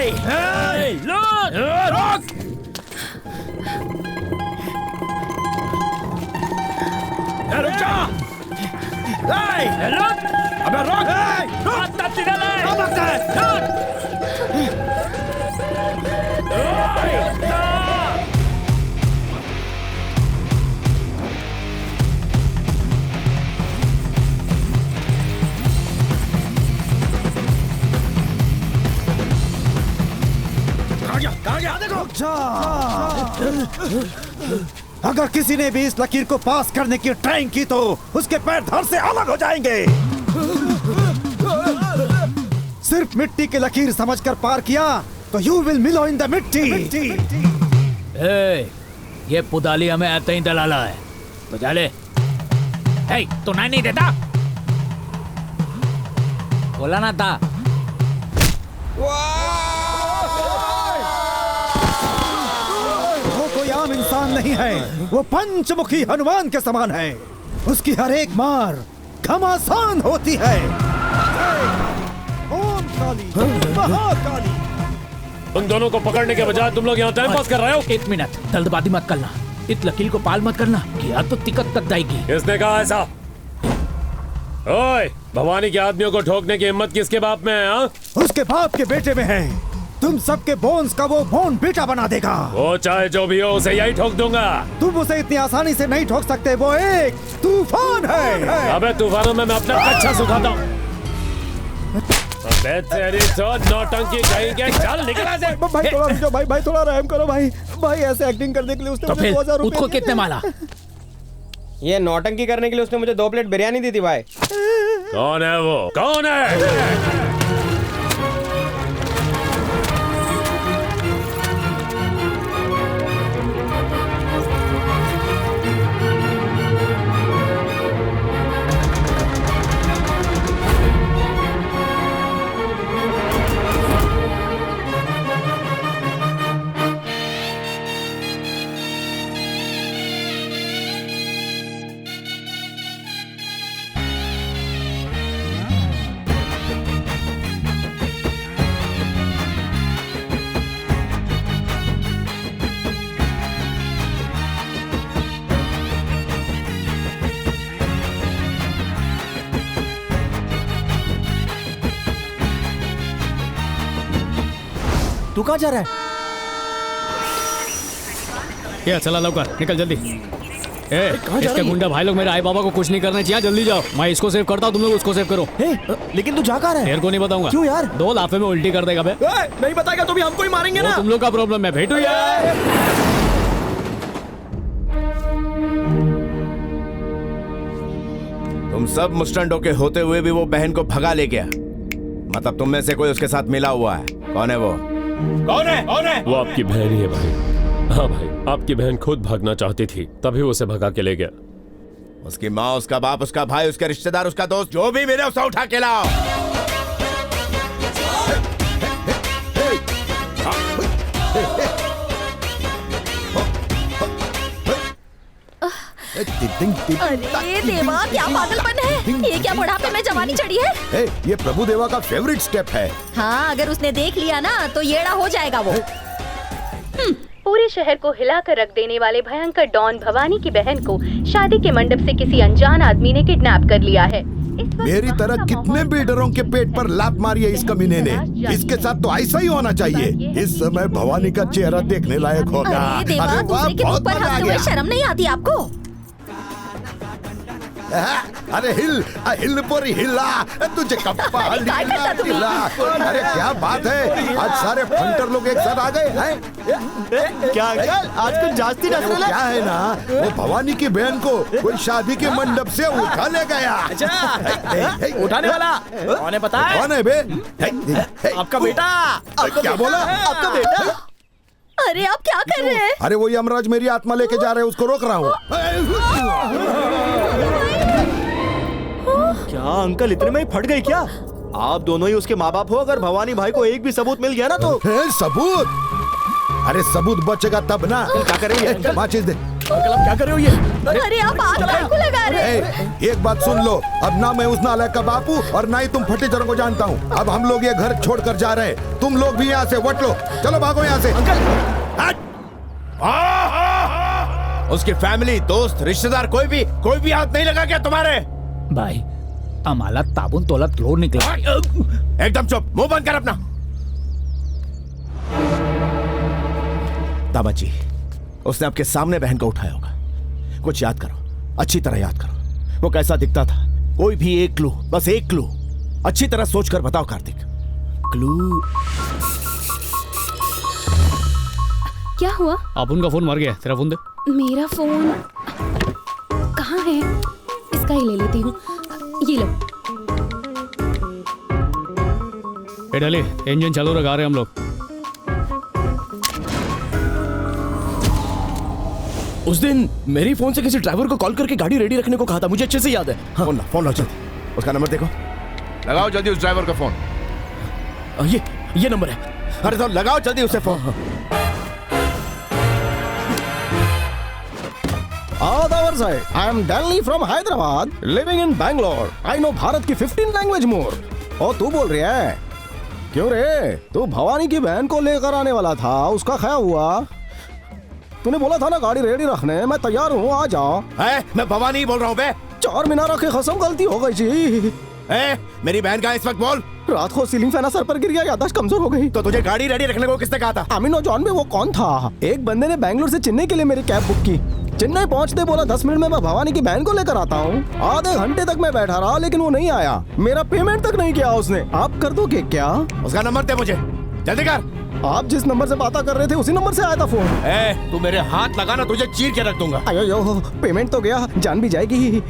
रोक! रुक जा! रुक! अबे रोक! रोक! अगर किसी ने भी इस लकीर को पास करने की ट्राई की तो उसके पैर धड़ से अलग हो जाएंगे। सिर्फ मिट्टी की लकीर समझकर पार किया तो यू विल मिलो इन द मिट्टी। ये पुदाली हमें ऐसे ही दलाला है तो जाले। तू नहीं देता, बोला ना था। वो कोई आम इंसान नहीं है, वो पंचमुखी हनुमान के समान है। उसकी हर एक मार घमासान होती है। ओम काली, महाकाली। उन दोनों को पकड़ने के बजाय तुम लोग यहाँ टाइम पास कर रहे हो। 1 मिनट, जल्दबाजी मत करना। इस लकीर को पाल मत करना, या तो तिकट तक जाएगी। किसने कहा ऐसा? ओए, भवानी के आदमियों को ठोकने की हिम्मत किसके बाप में है? हा? उसके बाप के बेटे में है। तुम सबके बोन्स का वो बोन बेटा बना देगा। वो चाहे जो भी हो उसे यही ठोक दूंगा। तुम उसे इतनी आसानी से नहीं ठोक सकते, वो एक तूफान है। अबे तूफानों में मैं अपना अच्छा सुखाता हूँ। तेरी तो नौटंकी कहीं चल निकला से। भाई थोड़ा रुको, भाई थोड़ा रहम करो भाई। भाई ऐसे एक्टिंग करने के लिए उसने मुझे 2000 रुपए उसको कितने माला? ये नौटंकी करने के लिए उसने मुझे 2 प्लेट बिरयानी दी थी भाई। कौन है वो? कौन है? तू कहाँ जा रहा है? क्या चला लौकर, निकल जल्दी। इसके गुंडा भाई लोग मेरे आई बाबा को कुछ नहीं करना चाहिए। जल्दी जाओ, मैं इसको सेव करता हूँ, तुम लोग उसको सेव करो। लेकिन तू जा कहाँ रहा है? तेरे को नहीं बताऊंगा। क्यों यार? 2 लाफे में उल्टी कर देगा बे। नहीं बताएगा तो भी हमको ही मारेंगे ना। तुम लोग का प्रॉब्लम है, भेटू यार। तुम सब मुस्टंडों के होते हुए भी वो बहन को भगा ले गया। मतलब तुम में से कोई उसके साथ मिला हुआ है। कौन है वो? कौन है? कौन है? वो आपकी बहन ही है भाई। हाँ भाई, आपकी बहन खुद भागना चाहती थी, तभी उसे भगा के ले गया। उसकी माँ, उसका बाप, उसका भाई, उसके रिश्तेदार, उसका दोस्त, जो भी मिले उसे उठा के लाओ। अरे देवा, क्या पागलपन है। ये क्या बुढ़ापे में जवानी चढ़ी है। ये प्रभु देवा का फेवरेट स्टेप है। हाँ, अगर उसने देख लिया ना तो येड़ा हो जाएगा वो। पूरे शहर को हिलाकर रख देने वाले भयंकर डॉन भवानी की बहन को शादी के मंडप से किसी अनजान आदमी ने किडनैप कर लिया है। मेरी तरह कितने बिल्डरों के पेट पर लात मारी है इस कमीने ने। इसके साथ तो ऐसा ही होना चाहिए। इस समय भवानी का चेहरा देखने लायक होगा। अरे देवा, दूसरे के मुंह पर हंसते हुए शर्म नहीं आती आपको? अरे हिल पोरी हिला, तुझे कप्पा हिला। अरे क्या बात है, आज सारे फंटर लोग एक साथ आ गए हैं। क्या अंकल, आज कुछ जास्ती नजर क्या है ना, वो भवानी की बहन को कोई शादी के मंडप से उठा ले गया। उठाने वाला कौन है पता है? कौन है बे? आपका बेटा। क्या बोला? आपका बेटा। अरे आप क्या कर रहे हैं? अरे वो यमराज मेरी आत्मा लेके जा रहे हैं, उसको रोक रहा हूँ। क्या अंकल, इतने में ही फट गई क्या? आप दोनों ही उसके माँ बाप हो। अगर भवानी भाई को एक भी सबूत मिल गया ना तो। सबूत? अरे सबूत बचेगा तब ना। क्या करेंगे? माचिस दे। अंकल आप क्या कर रहे हो ये? अरे आप आग काहे को लगा रहे हैं? ए, एक बात सुन लो, अब ना मैं उस नालायक का बापू और ना ही तुम फटीचरों को जानता हूँ। अब हम लोग ये घर छोड़कर जा रहे हैं, तुम लोग भी यहाँ से वट लो, चलो भागो यहाँ से। उसकी फैमिली, दोस्त, रिश्तेदार कोई भी हाथ नहीं लगा क्या तुम्हारे? भाई आम्हाला ताबून तोलात लोड निकला। एकदम चुप, मुंह बंद कर अपना। दामाजी, उसने आपके सामने बहन को उठाया होगा। कुछ याद करो, अच्छी तरह याद करो। वो कैसा दिखता था? कोई भी एक क्लू, बस एक क्लू अच्छी तरह सोचकर बताओ कार्तिक। क्लू। क्या हुआ? अपुन का फोन मर गया, तेरा फोन दे। मेरा फोन कहाँ है? इसका ही ले लेती हूँ। ये लो। ए डाली, इंजन चालू रखा रहे हम लोग। उस दिन मेरी फोन से किसी ड्राइवर को कॉल करके गाड़ी रेडी रखने को कहा था, मुझे अच्छे से याद है। हाँ। फोन लो जल्दी, उसका नंबर देखो। लगाओ जल्दी उस ड्राइवर का फोन। ये नंबर है। अरे तो लगाओ जल्दी उसे फोन। आदावर साहब, I am Delhi from Hyderabad, living in Bangalore. I know Bharat की 15 लैंग्वेज मोर। और तू बोल रही है? क्यों रे? तू भवानी की बहन को लेकर आने वाला था, उसका क्या हुआ? तूने बोला था ना गाड़ी रेडी रखने, मैं तैयार हूँ, आ जाओ। मैं भवानी ही बोल रहा हूँ बे। 4 मीनार की कसम, गलती हो गई जी। मेरी बहन का इस वक्त बोल। रात को सीलिंग फैन सर पर गिर गया, याददाश्त कमजोर हो गई। तो तुझे गाड़ी रेडी रखने को किसने कहा था? अमीनो जॉन में वो कौन था? एक बंदे ने बैंगलोर से चेन्नई के लिए मेरी कैब बुक की। चेन्नई पहुंचते बोला 10 मिनट में मैं भवानी की बहन को लेकर आता हूँ। आधे घंटे तक मैं बैठा रहा, लेकिन वो नहीं आया। मेरा पेमेंट तक नहीं किया उसने। आप कर दोगे क्या? उसका नंबर दे मुझे, जल्दी कर। आप जिस नंबर से बात कर रहे थे उसी नंबर से आया था फोन। तू मेरे हाथ लगाना, तुझे चीर के रख दूंगा। अयो, पेमेंट तो गया, जान भी जाएगी।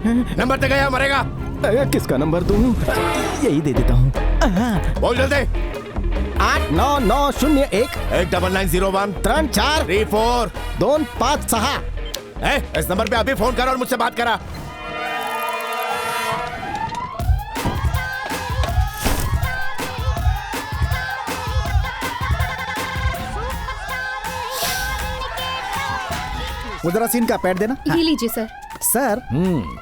नंबर दे गया, मरेगा। किसका नंबर दूं? यही दे देता हूँ। बोल जल्दी। 89901 19901 34 34 256। इस नंबर पे अभी फोन कर और मुझसे बात करा। वो जरा सीन का पैड देना। ये लीजिए सर। सर,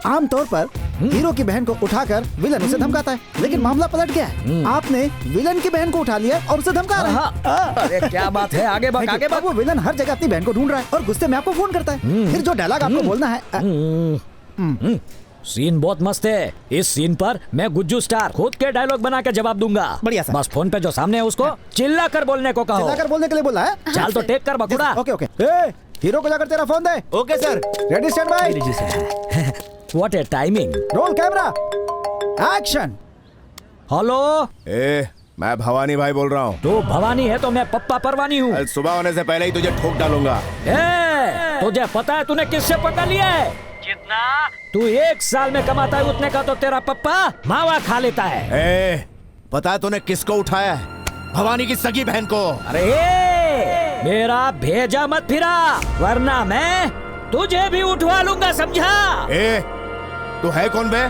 आमतौर पर हीरो की बहन को उठाकर विलन उसे धमकाता है, लेकिन मामला पलट गया है। आपने विलन की बहन को उठा लिया और उसे धमका रहे हैं। अरे क्या बात है, आगे बढ़, आगे बढ़। वो विलन हर जगह अपनी बहन को ढूंढ रहा है और गुस्से में आपको फोन करता है। फिर जो डायलॉग आपको बोलना है। सीन बहुत मस्त है। इस सीन पर मैं गुज्जू स्टार खुद के डायलॉग बना के जवाब दूंगा। बढ़िया सर। बस फोन पे जो सामने है उसको चिल्ला कर बोलने को कहो। चिल्लाकर बोलने के लिए बोला है। चाल तो टेक कर बकुड़ा। Okay okay. हीरो को जाकर तेरा phone they. Okay sir. Ready stand by. What a timing. Roll camera action. Hello, मैं भवानी भाई बोल रहा हूँ। तू भवानी है तो मैं पप्पा परवानी हूँ। कल सुबह होने से पहले ही तुझे ठोक डालूंगा। तुझे पता है तूने किससे पता लिया है? जितना तू 1 साल में कमाता है उतने का तो तेरा पप्पा मावा खा लेता है। पता है तूने किसको उठाया है? भवानी की सगी बहन को। अरे मेरा भेजा मत फिरा, वरना मैं तुझे भी उठवा लूंगा, समझा? तू है कौन बे?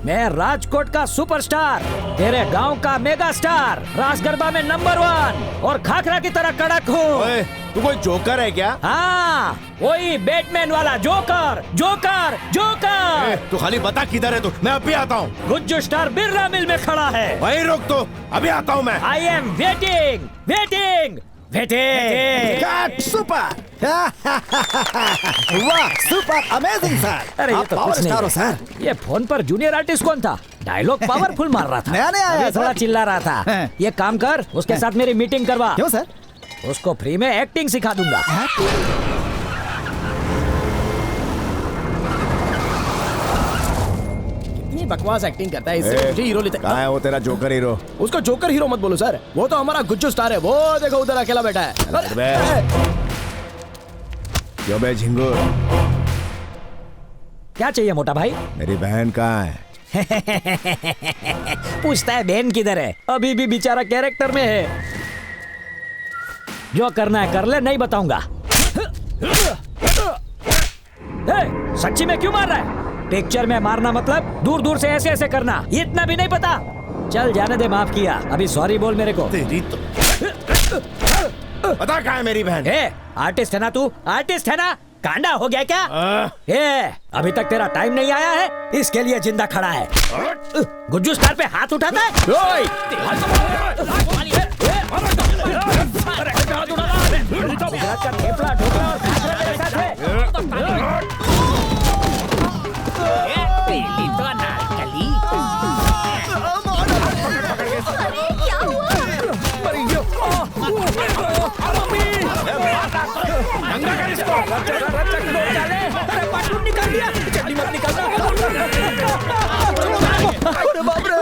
मैं राजकोट का सुपरस्टार, तेरे गांव का मेगा स्टार, रास गरबा में नंबर 1 और खाखरा की तरह कड़क हूँ। तू कोई जोकर है क्या? हाँ, वही बैटमैन वाला जोकर। Joker joker. तू खाली बता किधर है तू, मैं अभी आता हूँ। गुज्जू स्टार बिरला मिल में खड़ा है। वहीं रोक तो, अभी आता हूँ मैं। I am waiting waiting waiting. Super. वाह, सुपर अमेजिंग सर। अरे ये तो पावर कुछ स्टार हो नहीं। सर। ये फोन पर जूनियर आर्टिस्ट कौन था? डायलॉग पावरफुल मार रहा था। नया नया आया अभी थोड़ा सर। चिल्ला रहा था। ये काम कर, उसके साथ मेरी मीटिंग करवा। क्यों सर? उसको फ्री में एक्टिंग सिखा दूंगा। कितनी बकवास एक्टिंग करता है, इससे मुझे हीरो लेते। कहाँ है वो तेरा जोकर हीरो? उसको जोकर हीरो मत बोलो सर, वो तो हमारा गुज्जू स्टार है। वो देखो उधर अकेला बैठा है। क्यों बे झिंगुर? क्या चाहिए मोटा भाई? मेरी बहन कहाँ है? पूछता है बहन किधर है? अभी भी बेचारा कैरेक्टर में है। जो करना है कर ले, नहीं बताऊंगा। सच्ची में क्यों मार रहा है? पिक्चर में मारना मतलब दूर दूर से ऐसे ऐसे करना, इतना भी नहीं पता? चल जाने दे, माफ किया। अभी सॉरी बोल मेरे को। तेरी तो पता कहाँ है मेरी बहन? आर्टिस्ट है ना तू? आर्टिस्ट है ना? कांडा हो गया क्या? ए, अभी तक तेरा टाइम नहीं आया है, इसके लिए जिंदा खड़ा है। गुज्जू स्टार पे हाथ उठाता है। ओए! गुजरात का थेपला, ढोकला और खाखरा मेरे साथ है। पीली तो नारकली। अरे क्या हुआ? निकाल दिया, चड्डी मत निकालना। अरे बाप रे!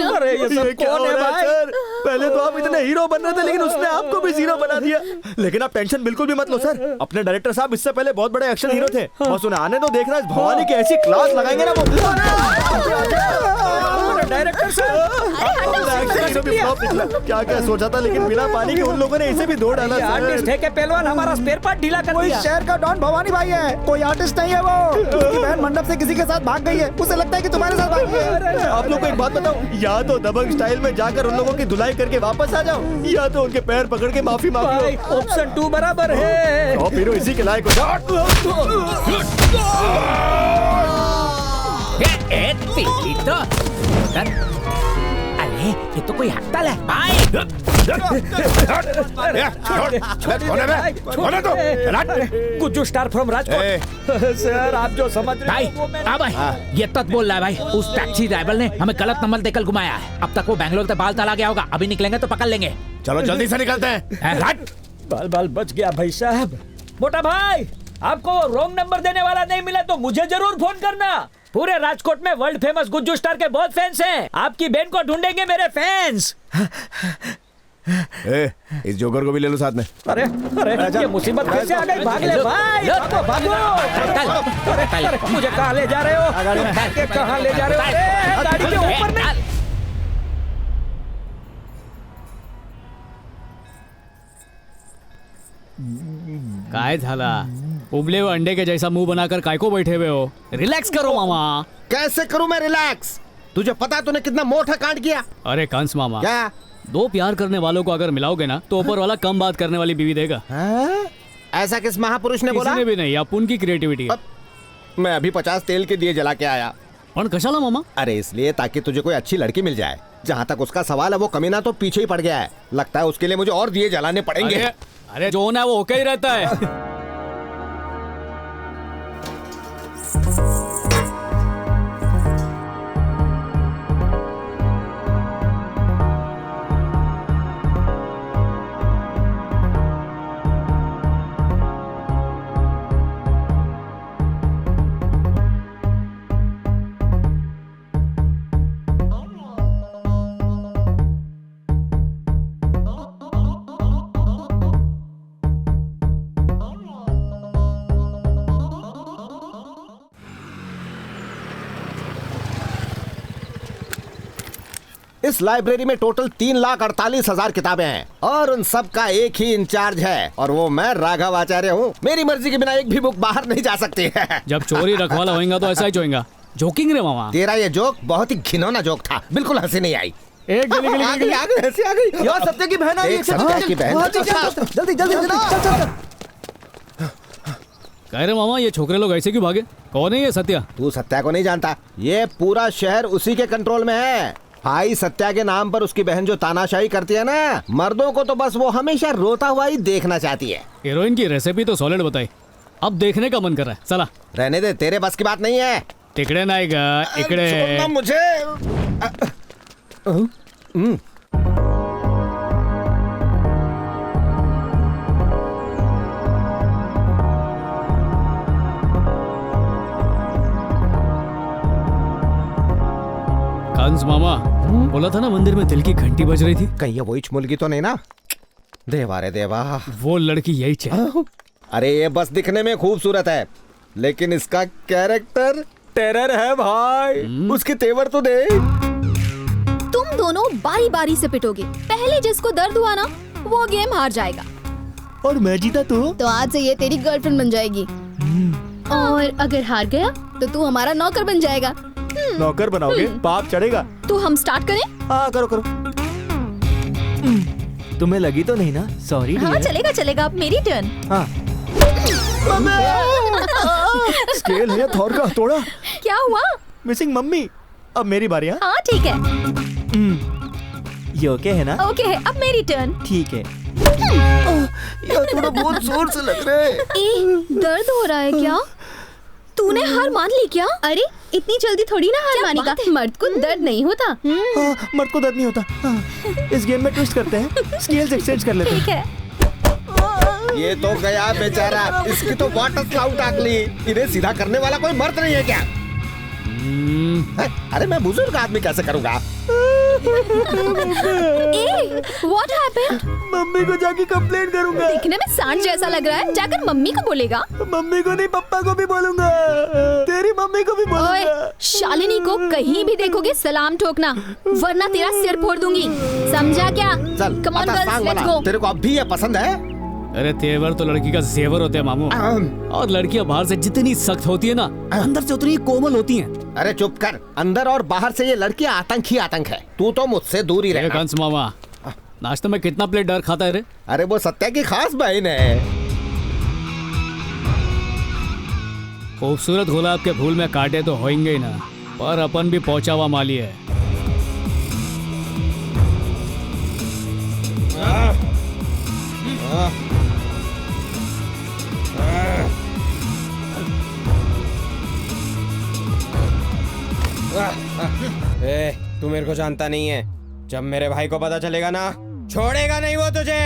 अरे ये सब कौन है भाई? सर, पहले तो आप इतने हीरो बन रहे थे, लेकिन उसने आपको भी जीरो बना दिया। लेकिन आप टेंशन बिल्कुल भी मत लो सर, अपने डायरेक्टर साहब इससे पहले बहुत बड़े एक्शन हीरो थे। बस उन्हें आने तो देखना, इस भवानी की ऐसी क्लास लगाएंगे ना वो। डायरेक्टर क्या क्या सोचा था, लेकिन बिना पानी के उन लोगों ने इसे भी धो डाला। आर्टिस्ट है के पहलवान हमारा स्पेयर पार्ट ढीला कर कोई दिया। शहर का डॉन भवानी भाई है, कोई आर्टिस्ट नहीं है वो। उसकी बहन मंडप से किसी के साथ भाग गई है, उसे लगता है कि तुम्हारे साथ भागी है। आप लोग को एक बात बताओ, या तो दबंग स्टाइल में जाकर उन लोगों की धुलाई करके वापस आ जाओ, या तो उनके पैर पकड़ के माफी मांग लो। ऑप्शन 2 बराबर है। तो फिर इसी के लायक हो जाओ। पीली तो अरे ये तो कोई हड़ताल है भाई। Gujju star from Rajkot. Sir आप जो समझ रहे भाई, भाई ये तक बोल रहा है भाई, उस टैक्सी ड्राइवर ने हमें गलत नंबर देकर घुमाया है। अब तक वो बैंगलोर तक बाल तला गया होगा, अभी निकलेंगे तो पकड़ लेंगे। चलो जल्दी से निकलते हैं। बाल बाल बच गया भाई साहब। मोटा भाई, आपको रॉन्ग नंबर देने वाला नहीं मिला तो मुझे जरूर फोन करना। पूरे राजकोट में वर्ल्ड फेमस गुज्जू स्टार के बहुत फैंस हैं। आपकी बहन को ढूंढेंगे मेरे फैंस। इस जोकर को भी ले लो साथ में। अरे अरे ये मुसीबत कैसे आ गई? भाग ले भाई, भागो। अरे मुझे कहाँ ले जा रहे हो? कहाँ ले जा रहे हो? अरे गाड़ी के ऊपर नहीं। काय झाला? उबले हुए अंडे के जैसा मुंह बनाकर काय को बैठे हुए हो? रिलैक्स करो मामा। कैसे करूं मैं रिलैक्स? तुझे पता तूने कितना मोटा कांड किया? अरे कंस मामा, क्या? दो प्यार करने वालों को अगर मिलाओगे ना तो ऊपर वाला कम बात करने वाली बीवी देगा। ऐसा किस महापुरुष ने बोला? किसी ने भी नहीं, अपन की क्रिएटिविटी है। मैं अभी 50 तेल के दिए जला के आया। और कशाला मामा? अरे इसलिए ताकि तुझे कोई अच्छी लड़की मिल जाए। जहाँ तक उसका सवाल है वो कमीना तो पीछे ही पड़ गया है। लगता है उसके लिए मुझे और दिए जलाने पड़ेंगे। अरे जो होना है वो होके ही रहता है। इस लाइब्रेरी में टोटल 3,48,000 किताबें हैं और उन सब का एक ही इंचार्ज है और वो मैं राघव आचार्य हूँ। मेरी मर्जी के बिना एक भी बुक बाहर नहीं जा सकती है। जब चोरी रखवाला होएगा तो ऐसा ही होएगा। जोकिंग रे मामा। तेरा ये जोक बहुत ही घिनौना जोक था, बिल्कुल हंसी नहीं आई। एक गली हंसी आ गई। यार सत्य की बहन आ रही है। सत्या की बहन। जल्दी जल्दी चल। कह रहे मामा ये छोकरे लोग ऐसे क्यों भागे? कौन है ये सत्या? तू सत्या को नहीं जानता, ये पूरा शहर उसी के कंट्रोल में है। भाई सत्या के नाम पर उसकी बहन जो तानाशाही करती है ना, मर्दों को तो बस वो हमेशा रोता हुआ ही देखना चाहती है। हीरोइन की रेसिपी तो सॉलिड बताई, अब देखने का मन कर रहा है। चला रहने दे, तेरे बस की बात नहीं है। तिकड़े नायगा इकड़े। छोड़ना मुझे। कंस मामा बोला था ना मंदिर में दिल की घंटी बज रही थी। कहीं ये वही मुर्गी तो नहीं ना? देवा रे देवा, वो लड़की यही चाहिए। अरे ये बस दिखने में खूबसूरत है, लेकिन इसका कैरेक्टर टेरर है भाई। उसकी तेवर तो दे। तुम दोनों बारी बारी से पिटोगे, पहले जिसको दर्द हुआ ना वो गेम हार जाएगा। और मैं जीता तो आज से ये तेरी गर्लफ्रेंड बन जाएगी। और अगर हार गया तो तू हमारा नौकर बन जाएगा। नौकर बनाओगे? पाप चढ़ेगा। तो हम स्टार्ट करें? हाँ करो करो। तुम्हें लगी तो नहीं ना? सॉरी। हाँ चलेगा चलेगा, अब मेरी टर्न। हाँ स्केल है थॉर का हथौड़ा। क्या हुआ? Missing mummy. अब मेरी बारी। हाँ ठीक है। ये ओके है ना? ओके है, अब मेरी टर्न। ठीक है। यार थोड़ा बहुत जोर से लग रहा है। दर्द हो रहा है क्या? तूने हार मान ली क्या? अरे इतनी जल्दी थोड़ी ना हार मानेगा। मर्द को दर्द नहीं होता। मर्द को दर्द नहीं होता। इस गेम में ट्विस्ट करते हैं, स्केल्स एक्सचेंज कर लेते हैं। ठीक है। ये तो गया बेचारा, इसकी तो वाटर स्लाउट आगली। इन्हें सीधा करने वाला कोई मर्द नहीं है क्या? अरे मैं बुजुर्ग आदमी कैसे करूँगा? What happened? मम्मी को जाके कंप्लेंट करूंगा। देखने में सांड जैसा लग रहा है, जाकर मम्मी को बोलेगा। मम्मी को नहीं, पापा को भी बोलूंगा। तेरी मम्मी को भी बोलूंगा। ओए, शालिनी को कहीं भी देखोगे सलाम ठोकना, वरना तेरा सिर फोड़ दूंगी। समझा क्या? चल, Come on girls, let's go। तेरे को अब भी ये पसंद है? अरे तेवर तो लड़की का जेवर होते हैं मामू, और लड़कियां बाहर से जितनी सख्त होती है ना, अंदर से उतनी कोमल होती हैं। अरे चुप कर, अंदर और बाहर से ये लड़की आतंक ही आतंक है। तू तो मुझसे दूर ही रह। कंस मामा, नाश्ते में कितना प्लेट डर खाता है रे? अरे वो सत्या की खास बहन है। खूबसूरत गुलाब के फूल में कांटे तो होंगे ही ना, पर अपन भी पहुंचा हुआ माली है। तू मेरे को जानता नहीं है। जब मेरे भाई को पता चलेगा ना, छोड़ेगा नहीं वो तुझे।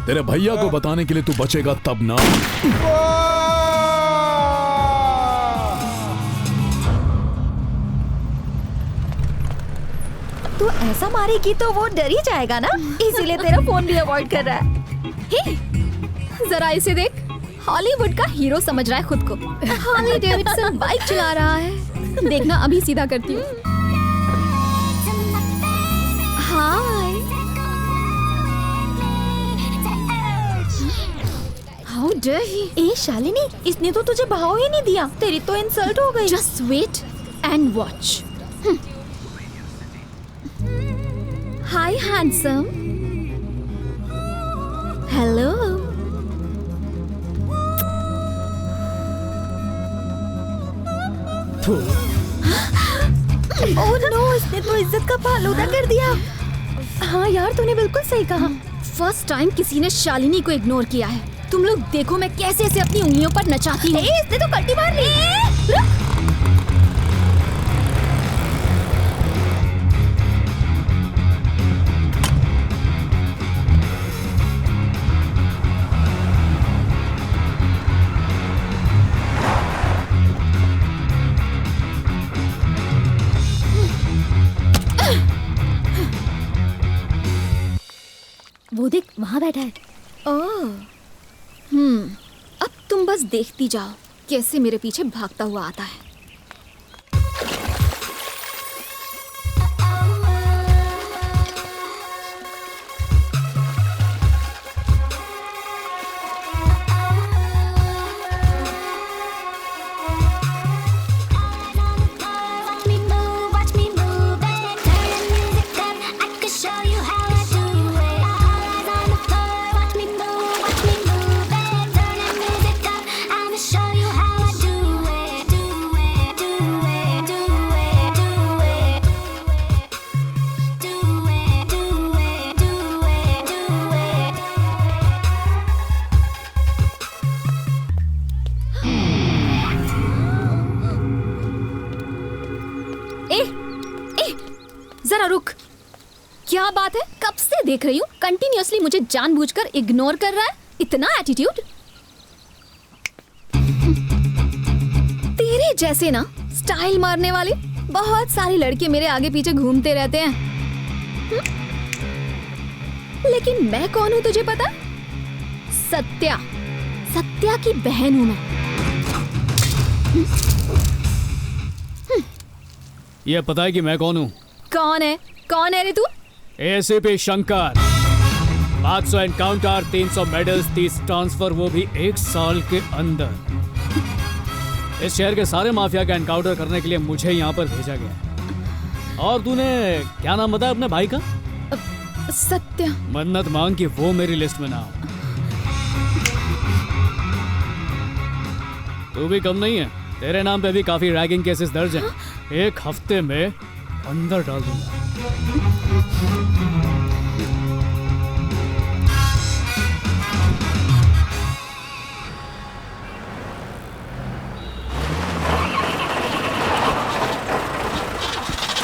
तेरे भैया को बताने के लिए तू बचेगा तब ना। तू ऐसा मारेगी तो वो डर ही जाएगा ना, इसीलिए तेरा फोन भी अवॉइड कर रहा है। हे, जरा इसे देख, हॉलीवुड का हीरो समझ रहा है खुद को। हार्ले डेविडसन बाइक चला रहा है। देखना अभी सीधा करती हूँ। हाय, हाउ डेयर ही। ए शालिनी, इसने तो तुझे भाव ही नहीं दिया। तेरी तो इंसल्ट हो गई। Just wait and watch. Hi handsome. Hello. Oh no, इसने तो इज्जत का फालूदा कर दिया। हाँ यार, तूने बिल्कुल सही कहा। फर्स्ट टाइम किसी ने शालिनी को इग्नोर किया है। तुम लोग देखो मैं कैसे इसे अपनी उंगलियों पर नचाती हूँ। इसने तो कल्टी मार ली। वो देख, वहाँ बैठा है। ओह, अब तुम बस देखती जाओ कैसे मेरे पीछे भागता हुआ आता है। जरा रुक, क्या बात है? कब से देख रही हूँ कंटिन्यूअसली मुझे जानबूझकर इग्नोर कर रहा है। इतना एटीट्यूड। तेरे जैसे ना स्टाइल मारने वाले बहुत सारे लड़के मेरे आगे पीछे घूमते रहते हैं। लेकिन मैं कौन हूँ तुझे पता? सत्या, सत्या की बहन हूँ मैं। ये पता है कि मैं कौन हूँ? कौन है? कौन है रे तू? ACP Shankar. 500 encounter, 300 medals, 30 transfer, वो भी 1 साल के अंदर। इस शहर के सारे माफिया का एनकाउंटर करने के लिए मुझे यहाँ पर भेजा गया है। और तूने क्या नाम बताया अपने भाई का? सत्या। मन्नत मांग कि वो मेरी लिस्ट में ना हो। तू भी कम नहीं है, तेरे नाम पे भी काफी रैगिंग केसेस दर्ज हैं। एक हफ्ते में अंदर डाल दूंगा।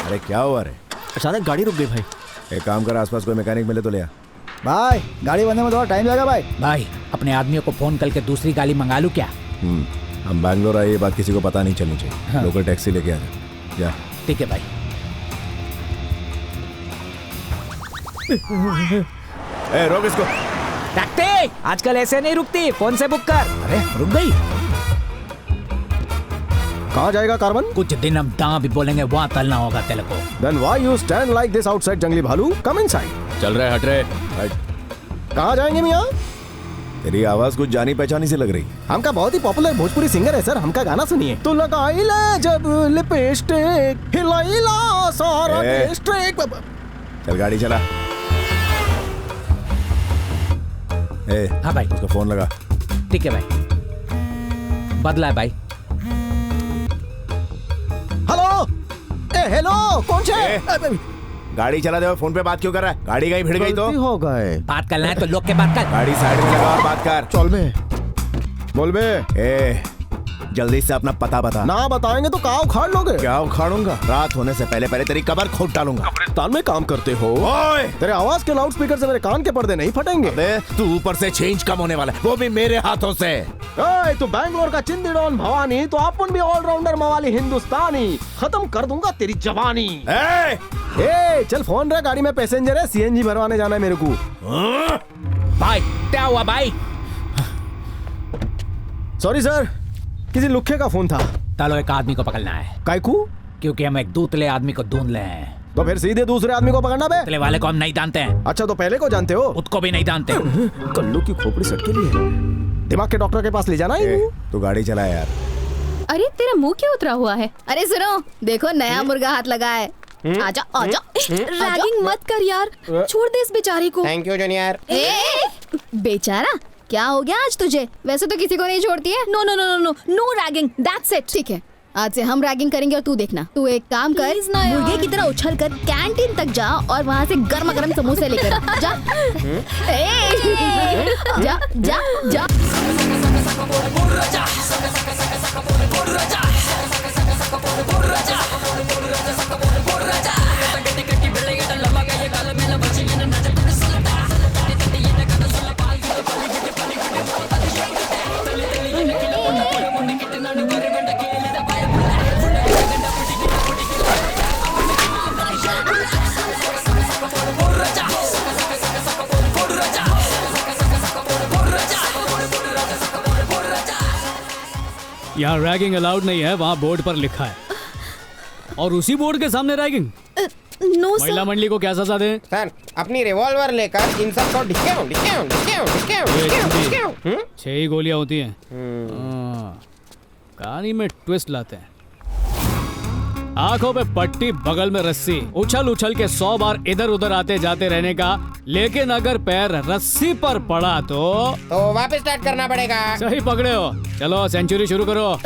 अरे क्या हुआ रे? अचानक गाड़ी रुक गई भाई। एक काम कर, आसपास कोई मैकेनिक मिले तो ले आ। भाई गाड़ी बनने में थोड़ा टाइम लगेगा भाई। भाई अपने आदमियों को फोन करके दूसरी गाड़ी मंगा लूं क्या? हम बैंगलोर आए, ये बात किसी को पता नहीं चलनी चाहिए। हाँ। लोकल टैक्सी लेके आ जा। ठीक है भाई। ए, रोक इसको। टैक्सी आजकल ऐसे नहीं रुकती, फोन से बुक कर। अरे रुक गई। कहाँ जाएगा कार्बन? कुछ दिन हम जहाँ भी बोलेंगे वहाँ तलना होगा तेरे को। Then why you stand like this outside जंगली भालू? Come inside. चल रहे हट रहे। कहाँ जाएंगे मियाँ? तेरी आवाज कुछ जानी पहचानी सी लग रही। हमका बहुत ही पॉपुलर भोजपुरी सिंगर है सर, हमका गाना सुनिए। तो लगाइला जब लिपस्टिक हिलाइला सारा डिस्ट्रिक्ट। चल गाड़ी चला। ए, हाँ भाई। उसका फोन लगा। ठीक है भाई। बदला है भाई। हेलो हेलो कौन से? गाड़ी चला दे, फोन पे बात क्यों कर रहा है? गाड़ी कहीं भिड़ गई तो हो गए। बात करना है तो लोग के बात कर। गाड़ी साइड में लगा और बात कर। चल बे, बोल बे। ए, जल्दी से अपना पता बता। ना बताएंगे तो क्या उखाड़ लोगे? क्या उखाड़ूंगा? रात होने से पहले पहले तेरी कब्र खोद डालूंगा। कब्रिस्तान में काम करते हो? ओए! तेरे आवाज के लाउड स्पीकर से मेरे कान के पर्दे नहीं फटेंगे। अबे तू ऊपर से चेंज कम होने वाला है, वो भी मेरे हाथों से। तू बैंगलोर का चिंदी डॉन भवानी, तो अपन भी ऑलराउंडर मवाली हिंदुस्तानी। खत्म कर दूंगा तेरी जवानी। ए, चल फोन रहा, गाड़ी में पैसेंजर है, सीएनजी भरवाने जाना है मेरे को। भाई क्या हुआ भाई? सॉरी सर, किसी लुखे का फोन था। चलो एक आदमी को पकड़ना है। कायकू? क्योंकि हम एक दूसरे आदमी को ढूंढ ले हैं। तो फिर सीधे दूसरे आदमी को पकड़ना बे? दूसरे वाले को हम नहीं जानते हैं। अच्छा तो पहले को जानते हो? उसको भी नहीं जानते। कल्लू की खोपड़ी सट के लिए दिमाग के डॉक्टर के पास ले जाना है। तू गाड़ी चला यार। अरे तेरा मुंह क्यों उतरा हुआ है? अरे सुनो, देखो नया मुर्गा हाथ लगा है। आजा आजा। रैगिंग मत कर यार, छोड़ दे इस बेचारे को। Thank you junior. बेचारा क्या हो गया आज तुझे? वैसे तो किसी को नहीं छोड़ती है। No no no no no no ragging, that's it. ठीक है, आज से हम रैगिंग करेंगे और तू देखना। तू एक काम कर, मुर्गे की तरह उछल कर कैंटीन तक जा और वहाँ से गर्मा गर्म समोसे लेकर आ। जा। जा जा जा। यहाँ रैगिंग अलाउड नहीं है, वहाँ बोर्ड पर लिखा है। और उसी बोर्ड के सामने रैगिंग? नो महिला मंडली को क्या सजा दें? सर अपनी रिवॉल्वर लेकर इन सब को ढिक्याऊं ढिक्याऊं ढिक्याऊं ढिक्याऊं ढिक्याऊं। 6 ही गोलियां होती हैं। कहानी में ट्विस्ट लाते हैं। आंखों पे पट्टी, बगल में रस्सी, उछल उछल के 100 बार इधर उधर आते जाते रहने का। लेकिन अगर पैर रस्सी पर पड़ा तो वापस स्टार्ट करना पड़ेगा। सही पकड़े हो। चलो सेंचुरी शुरू करो।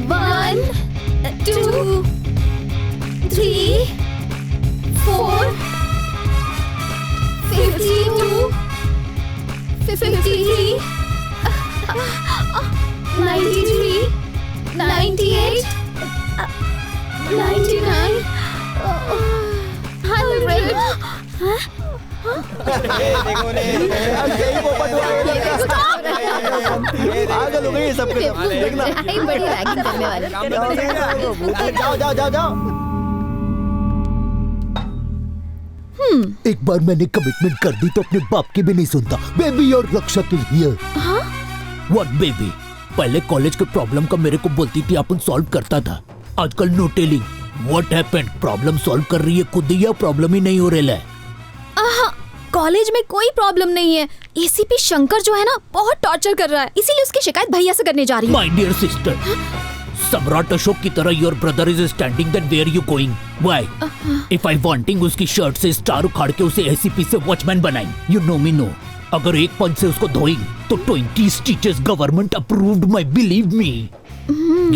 1 2 3 4 52 53 93 98 99 100। पागल हो गई ये सब के सब। देखना बड़ी रैगिंग करने वाले। जाओ जाओ जाओ जाओ। एक बार मैंने कमिटमेंट कर दी तो अपने बाप की भी नहीं सुनता। बेबी और रक्षा इज हियर। What baby? पहले कॉलेज के प्रॉब्लम का मेरे को बोलती थी, अपन सॉल्व करता था। आजकल no telling. What happened? Problem solve कर रही है खुद ही या प्रॉब्लम ही नहीं हो रहा है? कॉलेज में कोई प्रॉब्लम नहीं है। एसीपी शंकर जो है ना, बहुत टॉर्चर कर रहा है, इसीलिए उसकी शिकायत भैया से करने जा रही हूँ। माय डियर सिस्टर, सम्राट अशोक की तरह your brother is standing, then where you going? Why? If I wanting उसकी शर्ट से स्टार उखाड़ के उसे एसीपी से वॉचमैन बनाई, यू नो मी नो। अगर एक पंच से उसको धोइंग तो 20 stitches government approved, my believe me.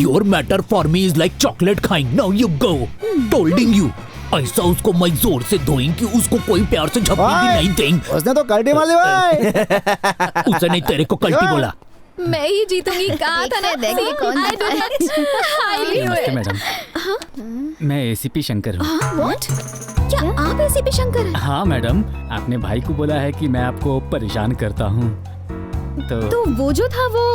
Your matter for me is like chocolate खाइंग। Now you go, tolding you. ऐसा उसको मैं जोर से धोइंग कि उसको कोई प्यार से झपकी भी नहीं देंगे। उसने तो कल्टी मार ली भाई। उसे नहीं, तेरे को कल्टी बोला। मैं ही जीतूंगी, कहा था ना। देखिए कौन नमस्ते मैडम, मैं एसीपी शंकर हूँ। व्हाट? क्या आप एसीपी शंकर हैं? हाँ मैडम, आपने भाई को बोला है कि मैं आपको परेशान करता हूँ, तो वो जो था वो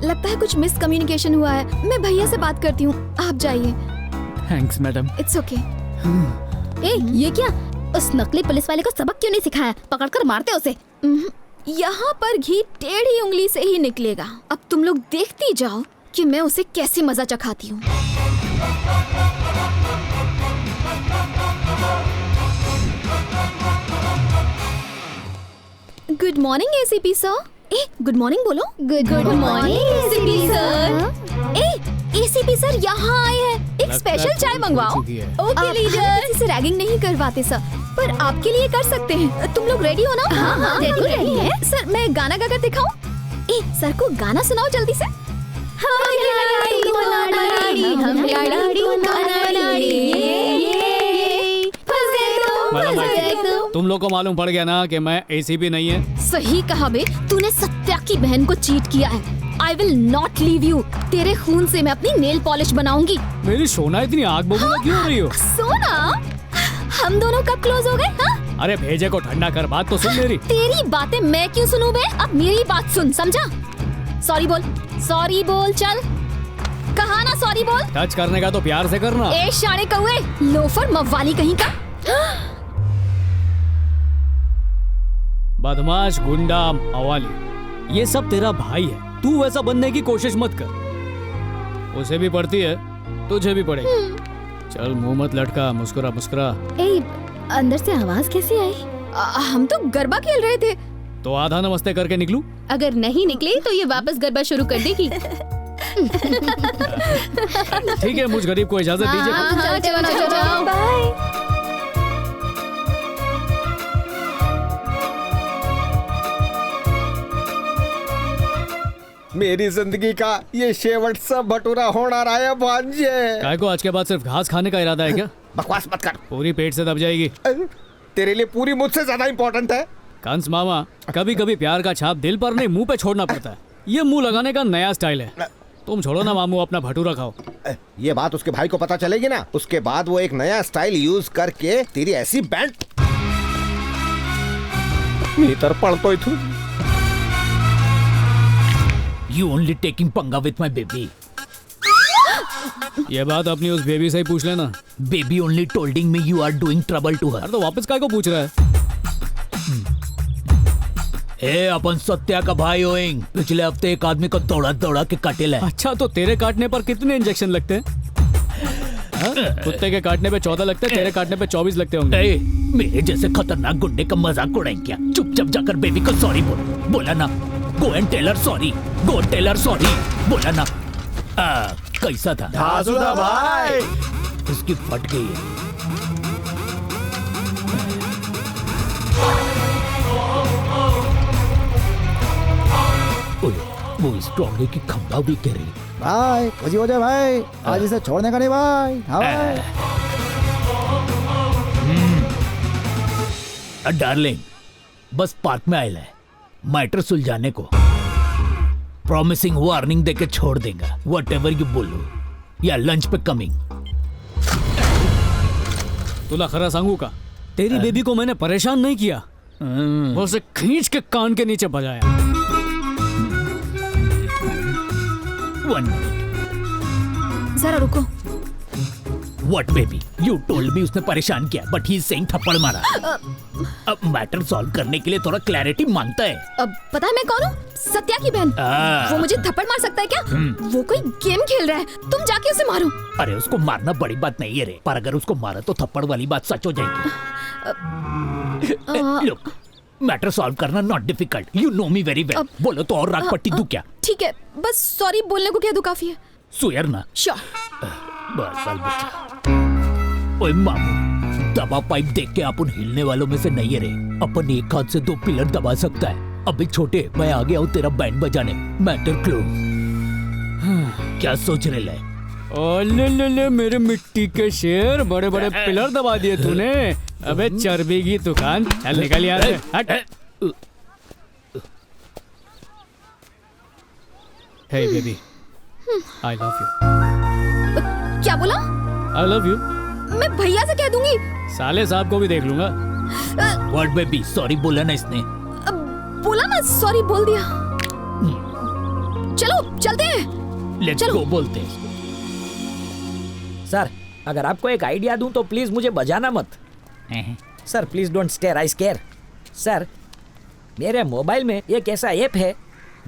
लगता है कुछ मिसकम्युनिकेशन हुआ है। मैं भैया से बात करती हूँ, आप जाइए। Thanks madam. It's okay. ए, ये क्या? उस नकली पुलिस वाले को सबक क्यों नहीं सिखाया? पकड़कर मारते उसे। यहाँ पर घी टेढ़ी उंगली से ही निकलेगा। अब तुम लोग देखती जाओ कि मैं उसे कैसे मजा चखाती हूँ। Good morning ACP sir. ए, गुड मॉर्निंग बोलो। Good morning ACP sir. ए, एसीपी सर यहाँ आए हैं, एक स्पेशल चाय मंगवाओ। Okay leader. किसी से रैगिंग नहीं करवाते सर, पर आपके लिए कर सकते हैं। तुम लोग रेडी हो ना? हाँ, रेडी है। सर मैं गाना गाकर दिखाऊं? ए, सर को गाना सुनाओ जल्दी से। तुम लोग को मालूम पड़ गया ना कि मैं एसीपी नहीं है। सही कहा बे, तूने सत्या की बहन को चीट किया है। I will not leave you। तेरे खून से मैं अपनी नेल पॉलिश बनाऊंगी। मेरी सोना इतनी आग बबूला क्यों हो रही हो? सोना? हम दोनों कब क्लोज हो गए? हाँ? अरे भेजे को ठंडा कर, बात तो सुन मेरी। तेरी बातें मैं क्यों सुनूं बे? अब मेरी बात सुन, समझा? सॉरी बोल, सॉरी बोल, चल। कहा ना सॉरी बोल। टच करने का तो प्यार से करना। ए शाणे कौए, लोफर मव्वाली कहीं का। बदमाश, गुंडा, मवाली, ये सब तेरा भाई है। तू वैसा बनने की कोशिश मत कर। उसे भी पड़ती है, तुझे भी पड़ेगी। चल मुंह मत लटका, मुस्कुरा मुस्कुरा। ए, अंदर से आवाज कैसी आई? हम तो गरबा खेल रहे थे। तो आधा नमस्ते करके निकलूं? अगर नहीं निकले तो ये वापस गरबा शुरू कर देगी। ठीक है, मुझ गरीब को इजाजत दीजिए। चलो बाय। मेरी जिंदगी का ये शेवट सा भटूरा होना रहा है भांजे। काय को आज के बाद सिर्फ घास खाने का इरादा है क्या? बकवास मत कर, पूरी पेट से दब जाएगी। तेरे लिए पूरी मुझसे ज्यादा इम्पोर्टेंट है। कंस मामा, कभी कभी प्यार का छाप दिल पर नहीं मुंह पे छोड़ना पड़ता है। ये मुंह लगाने का नया स्टाइल है। तुम छोड़ो ना मामू, अपना भटूरा खाओ। ये बात उसके भाई को पता चलेगी ना, उसके बाद वो एक नया स्टाइल यूज करके तेरी ऐसी बैंड भीतर पड़ तो थू। You only taking पंगा with my baby. ये बात अपनी उस बेबी से ही पूछ लेना। Baby only tolding me you are doing trouble to her. अरे तो वापस काय को पूछ रहा है? ए, अपन सत्या का भाई होएंग। पिछले हफ्ते एक आदमी को दौड़ा दौड़ा के काटे लाए। अच्छा, तो तेरे काटने पर कितने इंजेक्शन लगते हैं? कुत्ते के काटने पे 14 लगते हैं, तेरे काटने पे 24 लगते होंगे। ए, मेरे जैसे खतरनाक गुंडे का मजाक उड़ाएंगे क्या? चुपचाप जाकर बेबी को सॉरी बोल। बोला ना, go and tell her sorry, go tell her sorry. बोला ना। कैसा था? धासुदा भाई। इसकी फट गई है। वो स्ट्रॉन्ग है कि खंबा भी कह रही। भाई खुशी हो जाए भाई, आज इसे छोड़ने का नहीं भाई। हाँ भाई। डार्लिंग, बस पार्क में आयल है मैटर सुलझाने को। प्रॉमिसिंग वार्निंग देके छोड़ देगा, व्हाटएवर यू बोलो। या लंच पे कमिंग। तुला खरा सांगू का, तेरी बेबी को मैंने परेशान नहीं किया, वो उसे खींच के कान के नीचे बजाया। 1 minute। जरा रुको। What baby? You told me उसने परेशान किया, but he is saying थप्पड़ मारा। अब मैटर सॉल्व करने के लिए थोड़ा क्लैरिटी मांगता है। अब पता है मैं कौन हूँ? सत्या की बहन। वो मुझे थप्पड़ मार सकता है क्या? वो कोई गेम खेल रहा है, तुम जाके उसे मारो। अरे उसको मारना बड़ी बात नहीं है रे, पर अगर उसको मारा तो थप्पड़ वाली बात सच हो जाएगी। Look, मैटर सॉल्व करना not difficult, you know me very well. बोलो तो और राग पट्टी दूं क्या? ठीक है, बस सॉरी बोलने को कह दूं काफी है। सुयर ना। श्योर। बस बाल बच्चा। ओए मामू, दबा पाइप देख के अपन हिलने वालों में से नहीं है रे। अपन एक हाथ से 2 पिलर दबा सकता है। अबे छोटे, मैं आ गया हूँ तेरा बैंड बजाने। Matter close. क्या सोच रहे ले? ले मेरे मिट्टी के शेर, बड़े बड़े पिलर दबा दिए तूने। अबे चर्बी की दुकान, चल निकल यहाँ से, हट। हे बेबी, आई लव यू। क्या बोला? I love you. मैं भैया से कह दूंगी। साले साहब को भी देख लूंगा। व्हाट बेबी, सॉरी बोला ना इसने। बोला ना, सॉरी बोल दिया। चलो चलते हैं। लेट्स गो बोलते हैं। सर, अगर आपको एक आइडिया दूं तो प्लीज मुझे बजाना मत। Sir please don't stare, I scare. Sir, मेरे मोबाइल में एक ऐसा ऐप है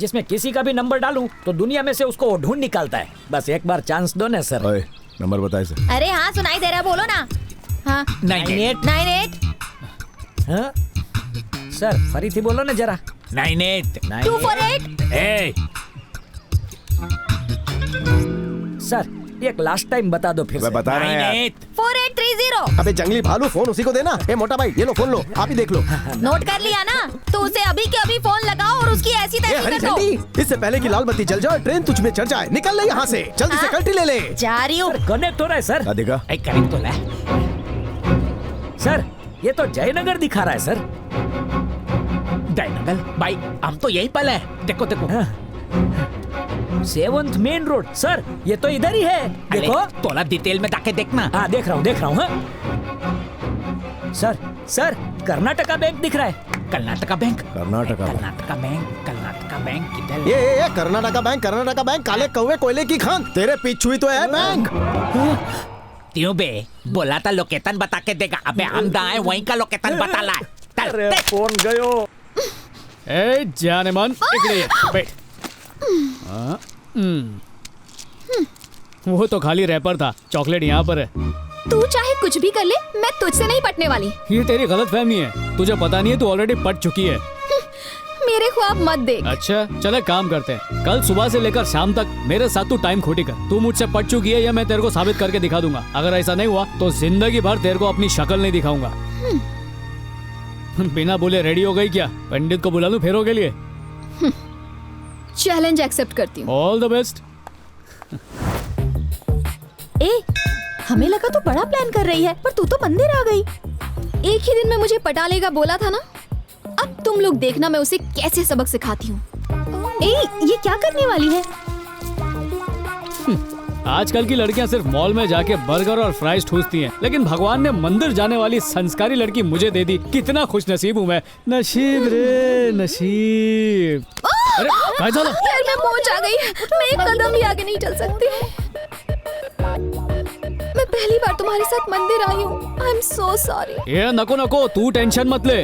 जिसमें किसी का भी नंबर डालूं तो दुनिया में से उसको ढूंढ निकालता है। बस एक बार चांस दो ना सर। ओए, नंबर बताए सर। अरे हाँ, सुनाई दे रहा है, बोलो ना। हाँ 98 हाँ सर, फरीथी बोलो ना जरा। 98 248। सर एक लास्ट टाइम बता दो फिर से। बता रहा है यार। 4830। अबे जंगली भालू, फोन उसी को देना। ए मोटा भाई, ये लो फोन, लो आप ही देख लो। नोट कर लिया ना, तो उसे अभी के अभी फोन लगाओ और उसकी ऐसी ए तैसी हरी कर दो। झंडी, इससे पहले कि लाल बत्ती जल जाए, ट्रेन तुझ में चढ़ जाए। निकल ले यहाँ से, जल्दी से कल्टी ले ले। जा रही हूँ। कनेक्ट हो रहा है सर। देखा? कनेक्ट तो है सर। ये तो जयनगर दिखा रहा है सर। जयनगर भाई, हम तो यही पल है। देखो देखो। 7th मेन रोड सर, ये तो इधर ही है। देखो थोड़ा डिटेल में जाके देखना। हाँ देख रहा हूँ हाँ। सर सर, कर्नाटका बैंक दिख रहा है। कर्नाटका बैंक? कर्नाटका बैंक किधर? ये कर्नाटका बैंक, काले कौवे कोयले की खान। तेरे पीछू ही तो है बैंक। क्यों बे, बोला था लोकेशन बता के देगा। अबे हम जहाँ हैं वहीं का लोकेशन बता ला। अरे फोन गयो। ए जाने मन, इकड़े बैठ। वो तो खाली रैपर था, चॉकलेट यहाँ पर है। तू चाहे कुछ भी कर ले, मैं तुझसे नहीं पटने वाली। ये तेरी गलतफहमी है, तुझे पता नहीं है तू ऑलरेडी पट चुकी है। मेरे ख्वाब मत देख। अच्छा चले काम करते हैं, कल सुबह से लेकर शाम तक मेरे साथ तू टाइम खोटी कर। तू मुझसे पट चुकी है या मैं तेरे को साबित करके दिखा दूंगा। अगर ऐसा नहीं हुआ तो जिंदगी भर तेरे को अपनी शक्ल नहीं दिखाऊंगा। बिना बोले रेडी हो गई क्या? पंडित को बुला लूं फेरों के लिए? चैलेंज एक्सेप्ट करती हूँ। All the best. हमें लगा तू बड़ा प्लान कर रही है, पर तू तो मंदिर आ गई। एक ही दिन में मुझे पटा लेगा बोला था ना। अब तुम लोग देखना मैं उसे कैसे सबक सिखाती हूँ। ये क्या करने वाली है? आजकल की लड़कियां सिर्फ मॉल में जाके बर्गर और फ्राइज ठूसती हैं, लेकिन भगवान ने मंदिर जाने वाली संस्कारी लड़की मुझे दे दी। कितना खुश नसीब हूँ मैं। नसीब रे नसीब। अरे क्या चला? यार मैं पहुंच आ गई, मैं एक कदम भी आगे नहीं चल सकती। मैं पहली बार तुम्हारे साथ मंदिर आई हूँ। I am so sorry. ये नको, तू टेंशन मत ले।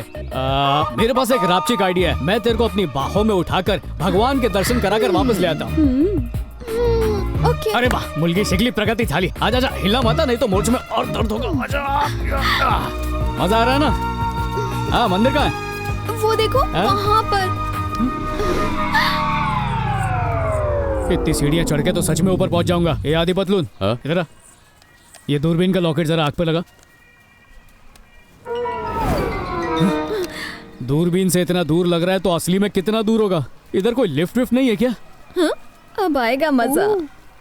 मेरे पास एक रापचिक आइडिया है। मैं तेरे को अपनी बाहों में उठाकर भगवान के दर्शन कराकर वापस ले आता हूँ। ओके। अरे वाह, मुलगी शिकली प्रगति थाली। आजा जा, हिला मत नहीं तो मोर्च में और दर्द होगा। आजा। मजा आ रहा है ना? हाँ, मंदिर कहाँ है? वो देखो वहाँ पर। इतनी सीढ़ियाँ चढ़ के तो सच में ऊपर पहुँच जाऊंगा। ये आदि पतलून इधर आ। ये दूरबीन का लॉकेट जरा आँख पे लगा। दूरबीन से इतना दूर लग रहा है तो असली में कितना दूर होगा? इधर कोई लिफ्ट विफ्ट नहीं है क्या? अब आएगा मजा।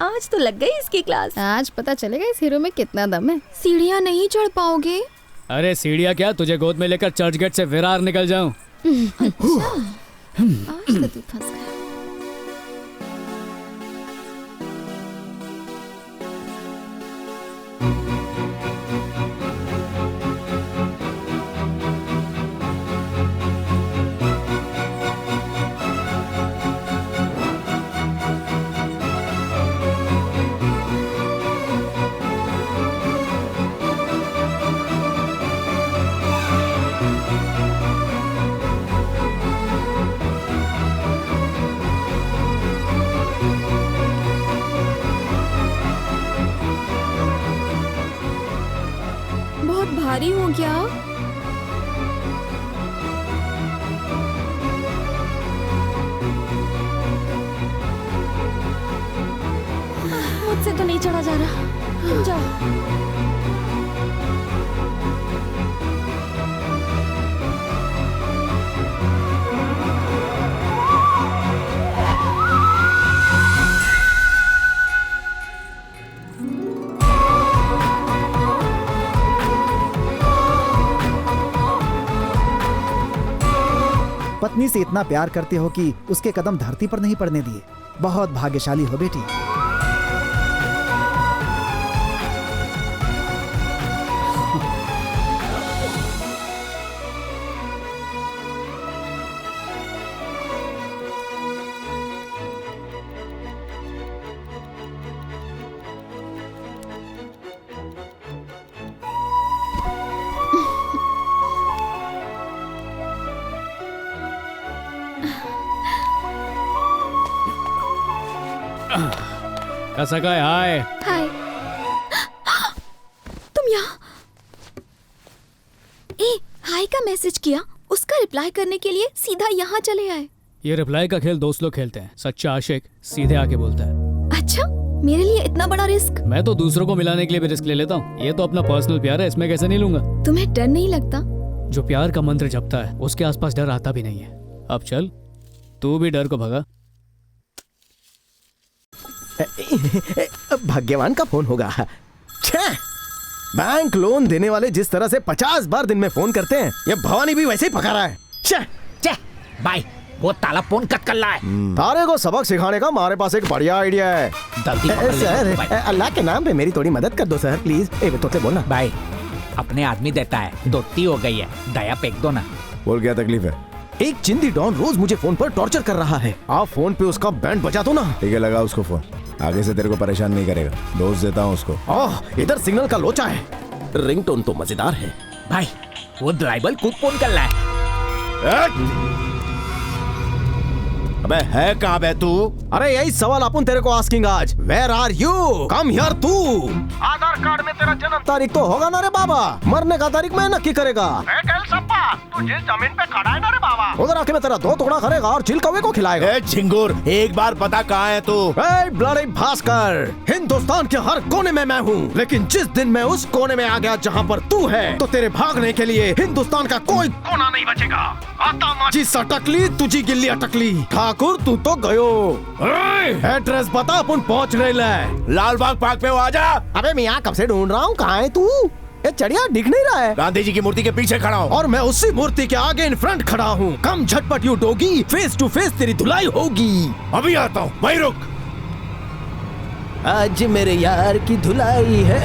आज तो लग गई इसकी क्लास। आज पता चलेगा इस हीरो में कितना दम है। सीढ़ियाँ नहीं चढ़ पाओगे? अरे सीढ़ियाँ क्या, तुझे गोद में लेकर चर्च गेट से विरार निकल जाऊं। आज तो तू फंस गया। भारी हो गया। से तो नहीं चढ़ा जा रहा। जाओ। पत्नी से इतना प्यार करते हो कि उसके कदम धरती पर नहीं पड़ने दिए। बहुत भाग्यशाली हो बेटी। कैसा का है? हाय। हाय। तुम यहाँ? हाय का मैसेज किया, उसका रिप्लाई करने के लिए सीधा यहाँ चले आए। ये रिप्लाई का खेल दोस्त लोग खेलते हैं। सच्चा आशिक सीधे आके बोलता है। अच्छा, मेरे लिए इतना बड़ा रिस्क? मैं तो दूसरों को मिलाने के लिए भी रिस्क ले लेता हूँ। ये तो अपना पर्सनल प्यार है, इसमें कैसे नहीं लूंगा। तुम्हें डर नहीं लगता? जो प्यार का मंत्र जपता है उसके आसपास डर आता भी नहीं है। अब चल, तू भी डर को भगा। भाग्यवान का फोन होगा। छह, बैंक लोन देने वाले जिस तरह से 50 बार दिन में फोन करते हैं, ये भवानी भी वैसे ही पका रहा है। छह भाई, वो ताला फोन कट कर रहा है। तारे को सबक सिखाने का हमारे पास एक बढ़िया आइडिया है। सर, अल्लाह के नाम पे मेरी थोड़ी मदद कर दो सर, प्लीज। एक तो से बोलना। भाई, अपने आदमी देता है, दोस्ती हो गई है, दया फेंक दो ना। बोल, क्या तकलीफ है? एक चिंदी डॉन रोज मुझे फोन पर टॉर्चर कर रहा है। आप फोन पे उसका बैंड बजा दो ना। ठीक है, लगा उसको फोन। आगे से तेरे को परेशान नहीं करेगा। दोस्त देता हूँ उसको। इधर सिग्नल का लोचा है। रिंगटोन तो मजेदार है। भाई, वो ड्राइवर खुद फोन कर रहा है। अबे है कहाँ बे तू? अरे यही सवाल अपन तेरे को आस्किंग आज। Where are you? Come here तू। आधार कार्ड में तेरा जन्म तारीख तो होगा ना रे बाबा। मरने का तारीख मैं नक्की करेगा। तू जिस जमीन पे खड़ा है ना रे बाबा, उधर आके मैं तेरा 2 टुकड़ा करेगा और चिल कौवे को खिलाएगा। झिंगुर, एक बार बता कहाँ है तू? ब्लडी भास्कर, हिंदुस्तान के हर कोने में मैं हूँ, लेकिन जिस दिन मैं उस कोने में आ गया जहाँ पर तू है, तो तेरे भागने के लिए हिंदुस्तान का कोई कोना नहीं बचेगा। आता माची सटकली, तुझी गिल्ली अटकली। ठाकुर तू तो गयो। एड्रेस बता, अपन पहुँच रहे। लाल बाग पार्क पे आ जा। अबे मैं यहाँ कब से ढूंढ रहा हूँ, कहाँ है तू? ये चढ़िया दिख नहीं रहा है। गांधी जी की मूर्ति के पीछे खड़ा हूँ और मैं उसी मूर्ति के आगे इन फ्रंट खड़ा हूँ। कम झटपट you doggy, face to face तेरी धुलाई होगी। अभी आता हूँ, वहीं रुक। आज मेरे यार की धुलाई है।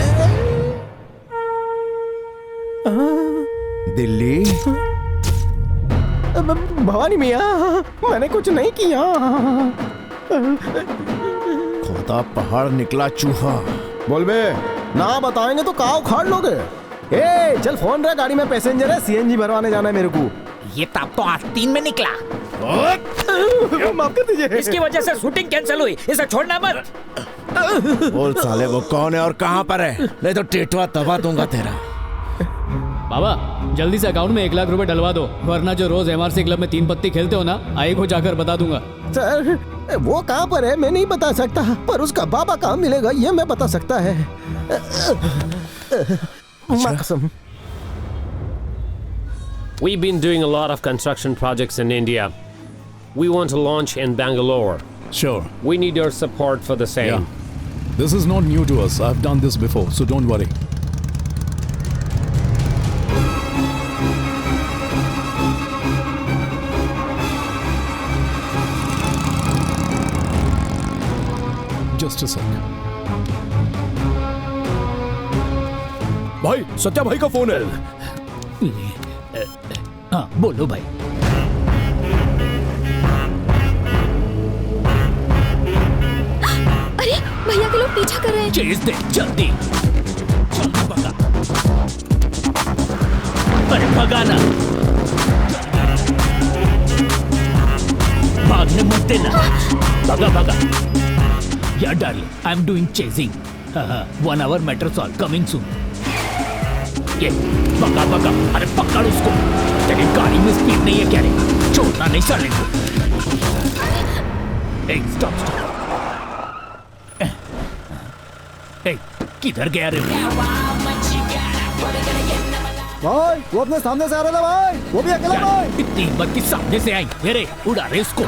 दिल्ली। भवानी मियाँ, मैंने कुछ नहीं किया। खोदा पहाड़ निकला चूहा। बोल बे, ना बताएंगे तो काव खाड़ लोगे। ए, चल फोन रहा, गाड़ी में पैसेंजर है, सीएनजी भरवाने जाना है मेरे को। ये ताप तो आज 3 में निकला। माफ कर दीजिए। इसकी वजह से शूटिंग कैंसिल हुई, इसे छोड़ना मत। बोल साले, वो कौन है और कहाँ पर है? नहीं तो टेटवा दबा दूंगा तेरा। बाबा, जल्दी से अकाउंट में 1 लाख रुपए डलवा दो, वरना जो रोज MRC क्लब में 3 पत्ती खेलते हो ना, आई को जाकर बता दूंगा। सर, वो कहाँ पर है मैं नहीं बता सकता, पर उसका बाबा कहाँ मिलेगा ये मैं बता सकता है। कसम। We've been doing a lot of construction projects in India. We want to launch in Bangalore. Sure. We need your support for the same. Yeah. This is not new to us. I've done this before, so don't worry. Just a sec. भाई, सत्या भाई का phone है। हाँ, बोलो भाई। अरे भैया के लोग पीछा कर रहे हैं। चेज दे, जल्दी जल्दी भगा। अरे भगाना, भागने मत देना। भगा भगा। या darling, I am doing chasing. 1 hour matter solve, coming soon. ये भगा भगा। अरे पकड़ उसको। तेरी गाड़ी में स्पीड नहीं है क्या रे? छोड़ना नहीं साले को। Stop stop. ए, किधर गया रे? भाई वो अपने सामने से आ रहा था भाई, वो भी अकेला भाई। इतनी हिम्मत की सामने से आई मेरे, उड़ा रे इसको।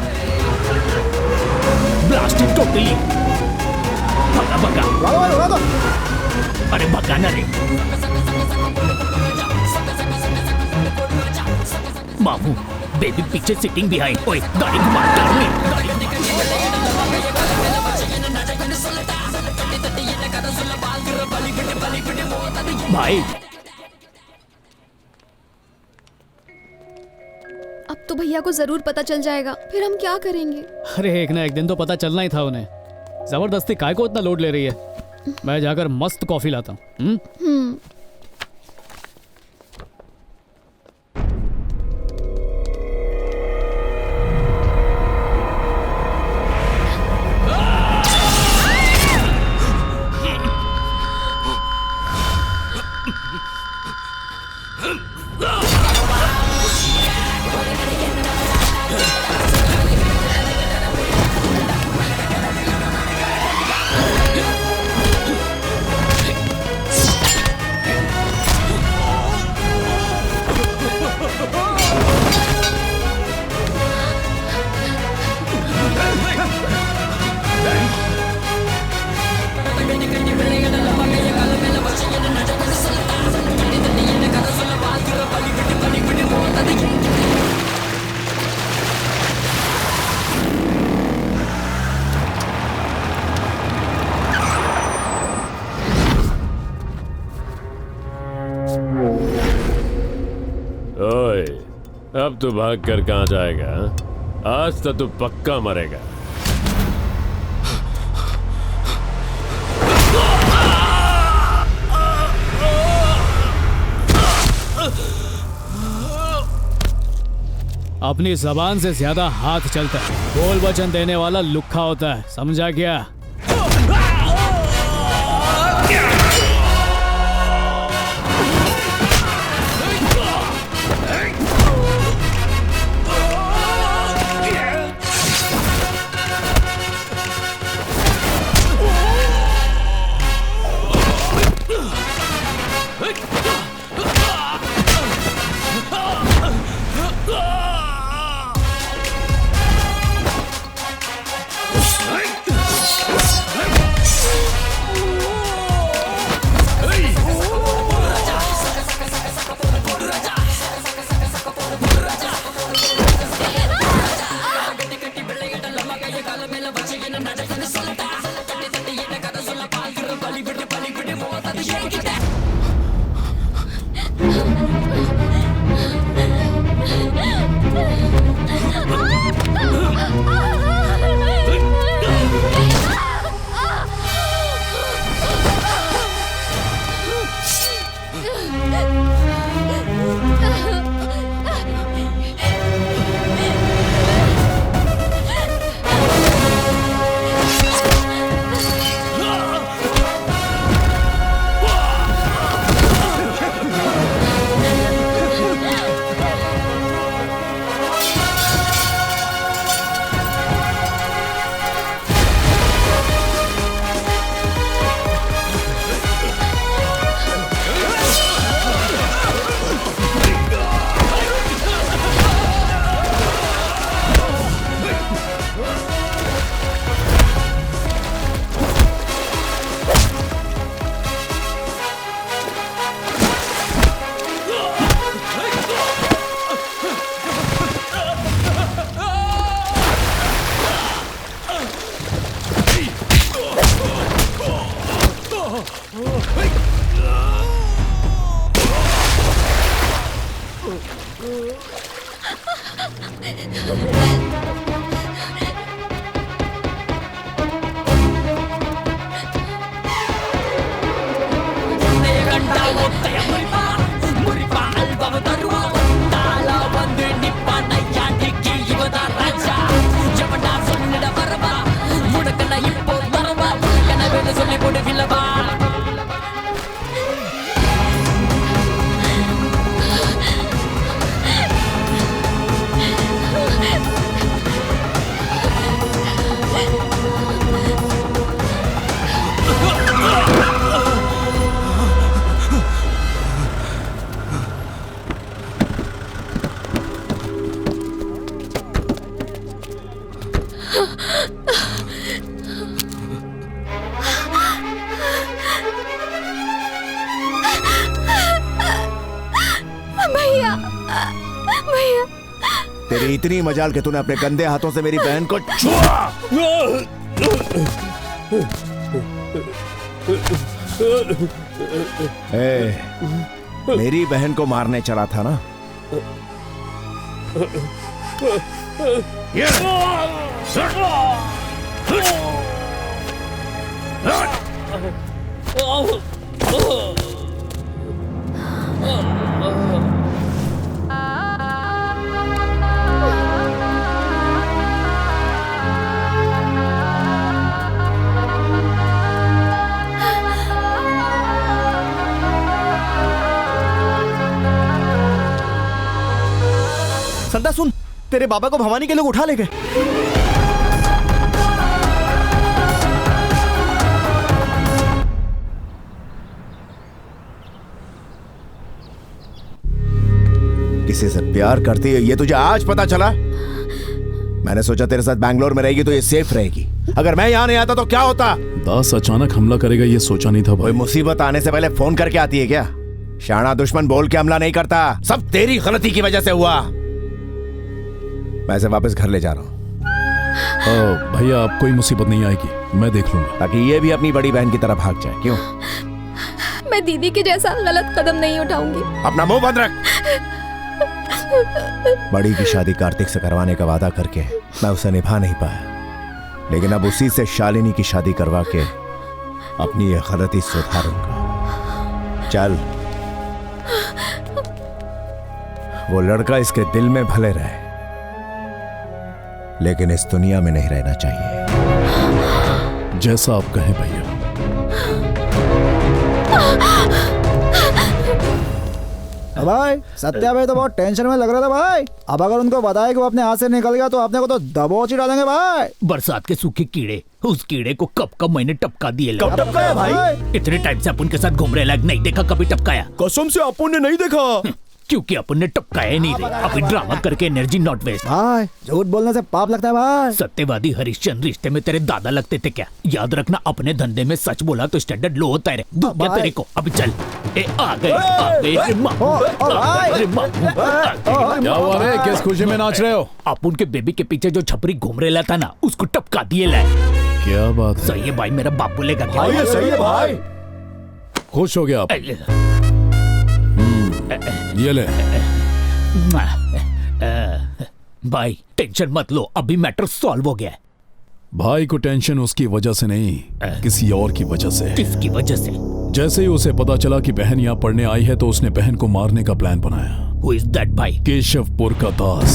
Blasting totally. भगा भगा। उड़ा दो। अरे भगा ना रे। मामू, बेबी पीछे सिटिंग बिहाइंड। ओए गाड़ी घुमा, भाई। अब तो भैया को जरूर पता चल जाएगा, फिर हम क्या करेंगे? अरे एक ना एक दिन तो पता चलना ही था उन्हें। जबरदस्ती काय को इतना लोड ले रही है? मैं जाकर मस्त कॉफी लाता हूँ। अब तू भाग कर कहाँ जाएगा? आज तो तू पक्का मरेगा। अपनी जबान से ज्यादा हाथ चलता है। बोल वचन देने वाला लुक्खा होता है, समझा क्या? भैया भैया, तेरी इतनी मजाल कि तूने अपने गंदे हाथों से मेरी बहन को छुआ। मेरी बहन को मारने चला था ना? संता सुन, तेरे बाबा को भवानी के लोग उठा ले गए। किसी से प्यार करती है ये तुझे आज पता चला? मैंने सोचा तेरे साथ बैंगलोर में रहेगी तो ये सेफ रहेगी। अगर मैं यहाँ नहीं आता तो क्या होता? दास अचानक हमला करेगा ये सोचा नहीं था भाई। कोई मुसीबत आने से पहले फोन करके आती है क्या? शाना दुश्मन बोल के हमला नहीं करता, सब तेरी गलती की वजह से हुआ। मैं इसे वापस घर ले जा रहा हूँ। भैया अब कोई मुसीबत नहीं आएगी, मैं देख लूंगा। ताकि ये भी अपनी बड़ी बहन की तरफ भाग जाए। क्यों? मैं दीदी के जैसा गलत कदम नहीं उठाऊंगी। अपना मुंह बंद रख। बड़ी की शादी कार्तिक से करवाने का वादा करके मैं उसे निभा नहीं पाया, लेकिन अब उसी से शालिनी की शादी करवा के अपनी ये गलती सुधारूंगा। चल, वो लड़का इसके दिल में भले रहे, लेकिन इस दुनिया में नहीं रहना चाहिए। जैसा आप कहें भैया। भाई सत्या भाई तो बहुत टेंशन में लग रहा था भाई। अब अगर उनको बताया कि वो अपने हाथ से निकल गया तो अपने को तो दबोच ही डालेंगे भाई। बरसात के सूखे कीड़े, उस कीड़े को कब मैंने टपका दिए। कब टपकाया भाई? इतने टाइम से अपन के साथ घूम रहे, नहीं देखा कभी टपकाया। कसम से अपन ने नहीं देखा, क्योंकि अपन ने टपकाया ही नहीं। अभी ड्रामा करके एनर्जी नॉट वेस्ट। भाई झूठ बोलने से पाप लगता है भाई। सत्यवादी हरिश्चंद्र रिश्ते में तेरे दादा लगते थे क्या? याद रखना, अपने धंधे में सच बोला तो स्टैंडर्ड लो होता है। क्या तेरे को? अभी चल। आ गए। क्या हुआ रे? किस खुशी में नाच रहे हो? अपन के बेबी के पीछे जो छपरी घूम रहा था ना, उसको टपका दिए लाए। क्या बात है? सही है भाई, मेरा बाप बोलेगा क्या? भाई सही है भाई। खुश हो गया आप? ये ले। भाई टेंशन मत लो, अभी मैटर सॉल्व हो गया है। भाई को टेंशन उसकी वजह से नहीं, किसी और की वजह से। किसकी वजह से? जैसे ही उसे पता चला कि बहन यहाँ पढ़ने आई है तो उसने बहन को मारने का प्लान बनाया। Who is that भाई? केशवपुर का दास।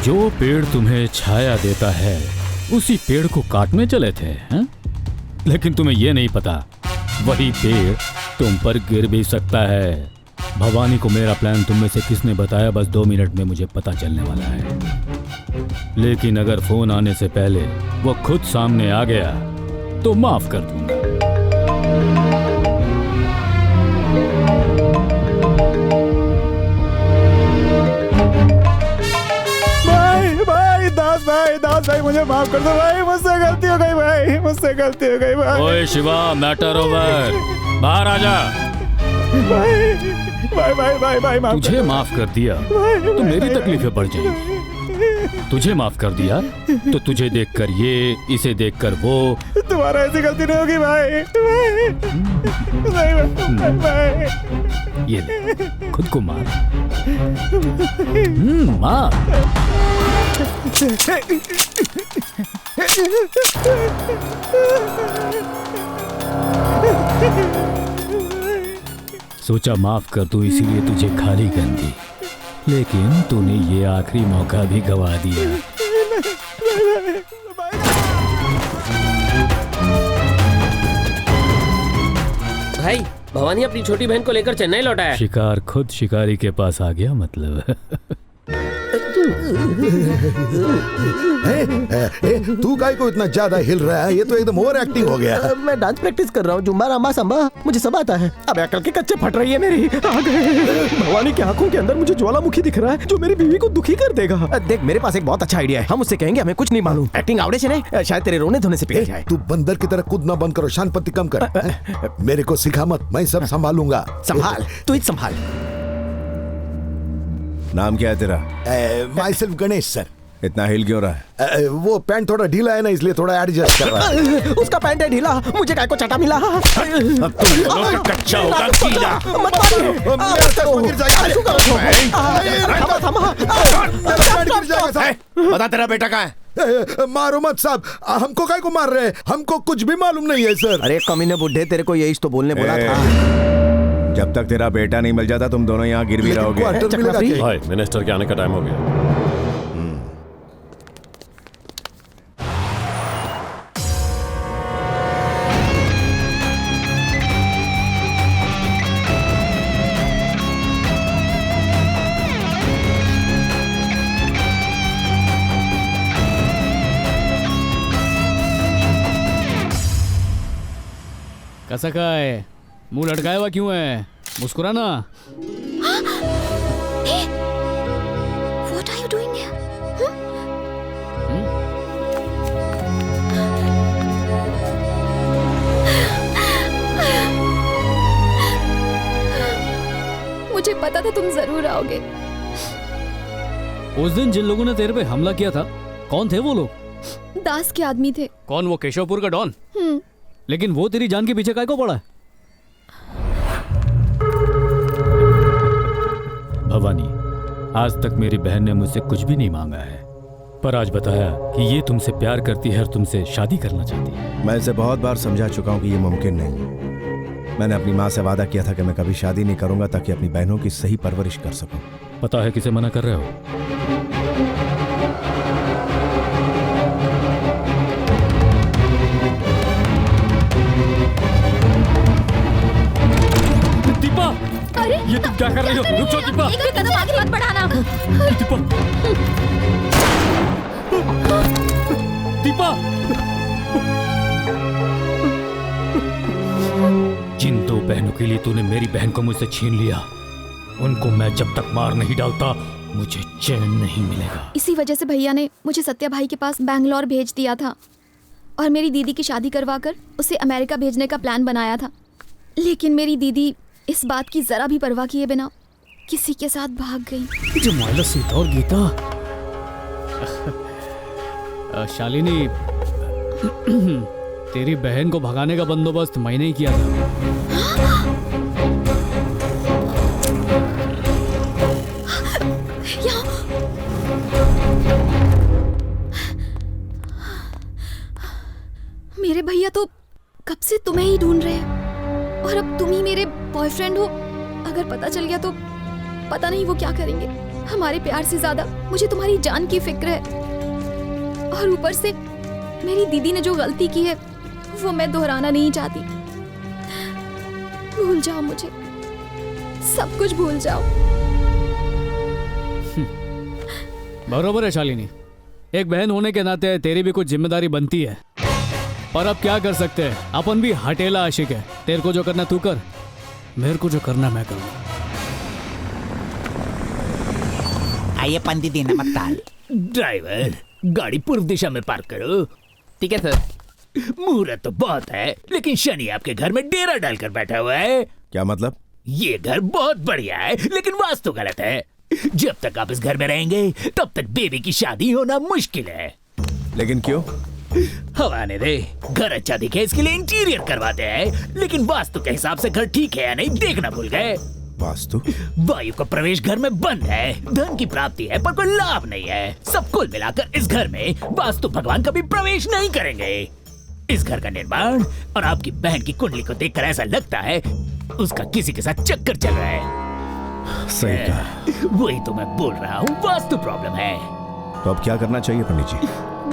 जो पेड़ तुम्हें छाया देता है उसी पेड़ को काटने चले थे, हैं? लेकिन तुम्हें यह नहीं पता वही पेड़ तुम पर गिर भी सकता है। भवानी को मेरा प्लान तुम में से किसने बताया, बस 2 मिनट में मुझे पता चलने वाला है। लेकिन अगर फोन आने से पहले वो खुद सामने आ गया तो माफ कर दूंगा। दास भाई मुझे माफ कर दो भाई, मुझसे गलती हो गई भाई, मुझसे गलती हो गई भाई। ओए शिवा, मैटर ओवर, बाहर आ जा। भाई माफ तुझे माफ कर दिया तो मेरी तकलीफें बढ़ जाएंगी। तुझे माफ कर दिया तो तुझे देखकर ये, इसे देखकर वो। तुम्हारा ऐसी गलती नहीं होगी भाई। ये ले, खुद को मार। मार। सोचा माफ कर दूं इसीलिए तुझे खाली कर दी, लेकिन तूने ये आखिरी मौका भी गवा दिया। भाई भवानी अपनी छोटी बहन को लेकर चेन्नई लौटा है। शिकार खुद शिकारी के पास आ गया मतलब। तू तू काय को इतना ज्यादा हिल रहा है? ये तो एकदम ओवर एक्टिंग हो गया। मैं डांस प्रैक्टिस कर रहा हूँ, जुम्बा रामा संबा मुझे सब आता है। अब अकल के कच्चे फट रही है मेरी। आ गए। भवानी की आंखों के अंदर मुझे ज्वालामुखी दिख रहा है जो मेरी बीवी को दुखी कर देगा। देख मेरे पास एक बहुत अच्छा आइडिया है, हम उससे कहेंगे हमें कुछ नहीं मालूम, एक्टिंग आवड़े से नहीं, शायद तेरे रोने धोने से पिघल जाए। तू बंदर की तरह कूदना बंद करो, शांति कम कर। मेरे को सिखा मत, मैं सब संभालूंगा। संभाल, तू ही संभाल। नाम क्या है तेरा? My self Ganesh sir. इतना हिल क्यों रहा है? वो पैंट थोड़ा ढीला है ना, इसलिए थोड़ा एडजस्ट कर रहा है। उसका पैंट है ढीला, मुझे काय को चटा मिला। अब तुम दोनों का कच्चा होगा गीला। मत बता तेरा बेटा कहाँ है? मारो मत साहब, हमको काय को मार रहे हैं? हमको कुछ भी मालूम नहीं है सर। अरे कमीने बुड्ढे, तेरे को यही तो बोलने बोला था। जब तक तेरा बेटा नहीं मिल जाता तुम दोनों यहाँ गिर भी रहोगे। भाई मिनिस्टर के आने का टाइम हो गया। कैसा का है? मुंह लटकाया हुआ क्यों है? मुस्कुराना। What are you doing here? मुझे पता था तुम जरूर आओगे। उस दिन जिन लोगों ने तेरे पे हमला किया था, कौन थे वो लोग? दास के आदमी थे। कौन? वो केशवपुर का डॉन? लेकिन वो तेरी जान के पीछे काय को पड़ा है? भवानी, आज तक मेरी बहन ने मुझसे कुछ भी नहीं मांगा है, पर आज बताया कि ये तुमसे प्यार करती है और तुमसे शादी करना चाहती है। मैं इसे बहुत बार समझा चुका हूँ कि ये मुमकिन नहीं। मैंने अपनी माँ से वादा किया था कि मैं कभी शादी नहीं करूंगा ताकि अपनी बहनों की सही परवरिश कर सकूं। पता है किसे मना कर रहे हो? दीपा! अरे ये तुम क्या कर रही हो? रुक जाओ दीपा! एक कदम आगे मत बढ़ाना। दीपा! दीपा! जिन दो बहनों के लिए तूने मेरी बहन को मुझसे छीन लिया, उनको मैं जब तक मार नहीं डालता मुझे चैन नहीं मिलेगा। इसी वजह से भैया ने मुझे सत्या भाई के पास बैंगलोर भेज दिया था और मेरी दीदी की शादी करवाकर उसे अमेरिका भेजने का प्लान बनाया था। लेकिन मेरी दीदी इस बात की जरा भी परवाह किए बिना किसी के साथ भाग गई। जमाइला सीता और गीता। शालिनी, तेरी बहन को भगाने का बंदोबस्त मैंने ही किया था। मेरे भैया तो कब से तुम्हें ही ढूंढ रहे हैं और अब तुम ही मेरे बॉयफ्रेंड हो। अगर पता चल गया तो पता नहीं वो क्या करेंगे। हमारे प्यार से ज्यादा मुझे तुम्हारी जान की फिक्र है और ऊपर से मेरी दीदी ने जो गलती की है वो मैं दोहराना नहीं चाहती। भूल जाओ मुझे, सब कुछ भूल जाओ। बरोबर है शालिनी, एक बहन होने के नाते तेरी भी कुछ जिम्मेदारी बनती है, पर अब क्या कर सकते हैं, अपन भी हटेला आशिक है। तेरे को जो करना तू कर, मेरे को जो करना मैं करूँगा। आइए पंडित जी, नमस्कार। ड्राइवर, गाड़ी पूर्व दिशा में पार्क करो। ठीक है सर। मुहूर्त तो बहुत है, लेकिन शनि आपके घर में डेरा डालकर बैठा हुआ है। क्या मतलब? ये घर बहुत बढ़िया है, लेकिन वास्तु गलत है। जब तक आप इस घर में रहेंगे तब तक बेबी की शादी होना मुश्किल है। लेकिन क्यों? हवा आने दे। घर अच्छा दिखे इसके लिए इंटीरियर करवाते हैं, लेकिन वास्तु के हिसाब से घर ठीक है या नहीं देखना भूल गए। वास्तु? वायु का प्रवेश घर में बंद है, धन की प्राप्ति है पर कोई लाभ नहीं है। सब कुल मिलाकर इस घर में वास्तु भगवान कभी प्रवेश नहीं करेंगे। इस घर का निर्माण और आपकी बहन की कुंडली को देखकर ऐसा लगता है उसका किसी के साथ चक्कर चल रहा है। सही कहा। वही तो मैं बोल रहा हूँ, वास्तु प्रॉब्लम है। तो अब क्या करना चाहिए पंडित जी?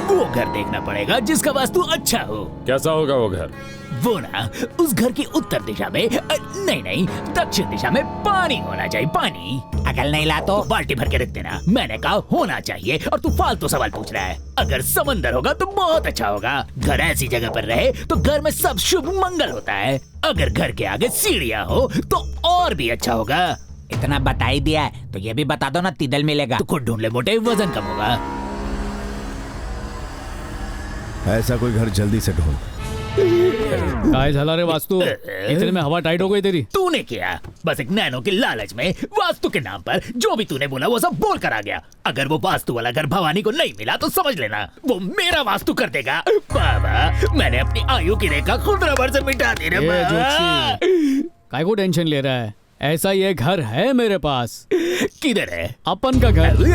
वो घर देखना पड़ेगा जिसका वास्तु अच्छा हो। कैसा होगा वो घर? वो ना, उस घर की उत्तर दिशा में नहीं दक्षिण दिशा में पानी होना चाहिए। पानी। अकल नहीं ला तो बाल्टी भर के रख देना। मैंने कहा होना चाहिए और तू फालतू सवाल पूछ रहा है। अगर समंदर होगा तो बहुत अच्छा होगा। घर ऐसी जगह पर रहे तो घर में सब शुभ मंगल होता है। अगर घर के आगे सीढ़ियाँ हो तो और भी अच्छा होगा। इतना बता ही दिया है तो ये भी बता दो ना, तिदल मिलेगा। तो खुद ढूंढ ले मोटे, वजन कम होगा। ऐसा कोई घर जल्दी से ढूंढ। काय झाला रे वास्तु, इतने में हवा टाइट हो गई तेरी। तूने किया, बस एक नैनो के लालच में वास्तु के नाम पर जो भी तूने बोला वो सब बोल कर आ गया। अगर वो वास्तु वाला घर भवानी को नहीं मिला तो समझ लेना वो मेरा वास्तु कर देगा। बाबा मैंने अपनी आयु की रेखा खुद रबर से मिटा दी रे। काय को टेंशन ले रहा है, ऐसा ये घर है मेरे पास। किधर है? अपन का घर।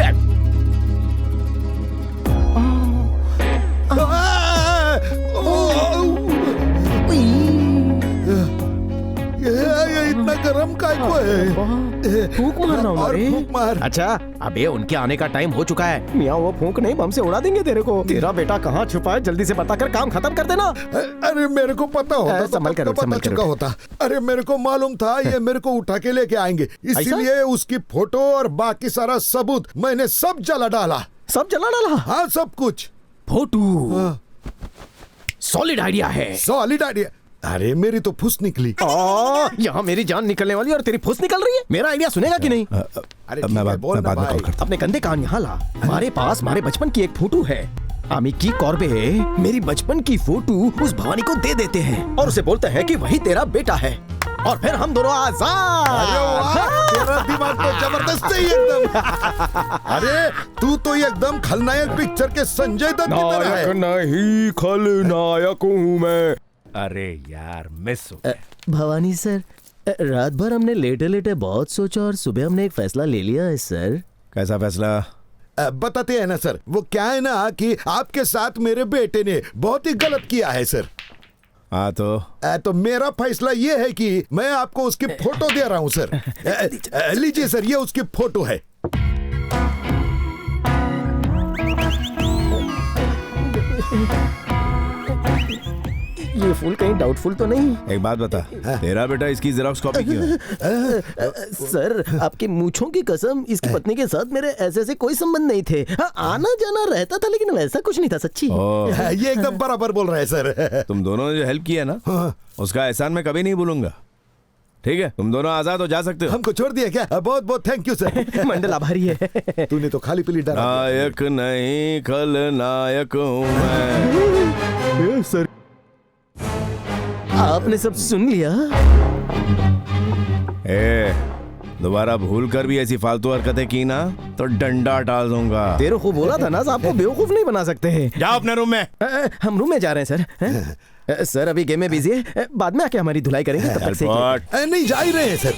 ये इतना गरम काय को है? फूंक मारना और फूंक मार। अच्छा अबे उनके आने का टाइम हो चुका है। मियाँ वो फूंक नहीं, बम से उड़ा देंगे तेरे को। तेरा बेटा कहाँ छुपा है, जल्दी से बताकर काम खत्म कर देना। अरे मेरे को पता होता तो संभल कर, पता चुका होता। अरे मेरे को मालूम था ये मेरे को उठा के लेके आएंगे, इसीलिए उसकी फोटो और बाकी सारा सबूत मैंने सब जला डाला। सब जला डाला? हाँ सब कुछ। फोटो सॉलिड आइडिया है। Solid idea? अरे मेरी तो फुस निकली। यहाँ मेरी जान निकलने वाली और तेरी फुस निकल रही है। मेरा आइडिया सुनेगा कि नहीं? अरे मैं बाद में कॉल करता। अपने कंधे कान यहाँ ला। हमारे पास हमारे बचपन की एक फोटो है। आमिकी कॉर्बे मेरी बचपन की फोटो उस भवानी को दे देते हैं और उसे बोलते हैं कि वही तेरा बेटा है और फिर हम दोनों आजाद। तेरा दिमाग तो जबरदस्त है एकदम। अरे तू तो एकदम खलनायक पिक्चर के संजय दत्त की तरह है। नहीं खलनायक हूँ मैं। अरे यार मिस हो गया। भवानी सर, रात भर हमने लेटे लेटे बहुत सोचा और सुबह हमने एक फैसला ले लिया है सर। कैसा फैसला? बताते हैं ना सर। वो क्या है ना कि आपके साथ मेरे बेटे ने बहुत ही गलत किया है सर। हाँ तो मेरा फैसला ये है कि मैं आपको उसकी फोटो दे रहा हूँ सर। लीजिए सर, ये उसकी फोटो है। ये फूल कहीं डाउटफुल तो नहीं? एक बात बता, तेरा बेटा इसकी जेरॉक्स कॉपी क्यों? सर आपकी मूंछों की कसम, इसकी पत्नी के साथ मेरे ऐसे कोई संबंध नहीं थे। हाँ, आना जाना रहता था लेकिन वैसा कुछ नहीं था सच्ची। ये एकदम बराबर बोल रहे हैं सर। तुम दोनों ने जो हेल्प किया ना उसका एहसान मैं कभी नहीं भूलूंगा। ठीक है, तुम दोनों आजाद हो जा सकते हो। हमको छोड़ दिया क्या? बहुत बहुत थैंक यू सर। मंडल आभारी है। तूने तो खाली पीली डरा। नायक नहीं खलनायक हूँ मैं। सर आपने सब सुन लिया? दोबारा भूल कर भी ऐसी फालतू हरकतें की ना तो डंडा डाल दूंगा। तेरे को बोला था ना, आपको बेवकूफ नहीं बना सकते हैं। जाओ अपने रूम में। हम रूम में जा रहे हैं सर। सर अभी गेम में बिजी है, बाद में आके हमारी धुलाई करेंगे। तब तक से नहीं जा ही रहे हैं सर।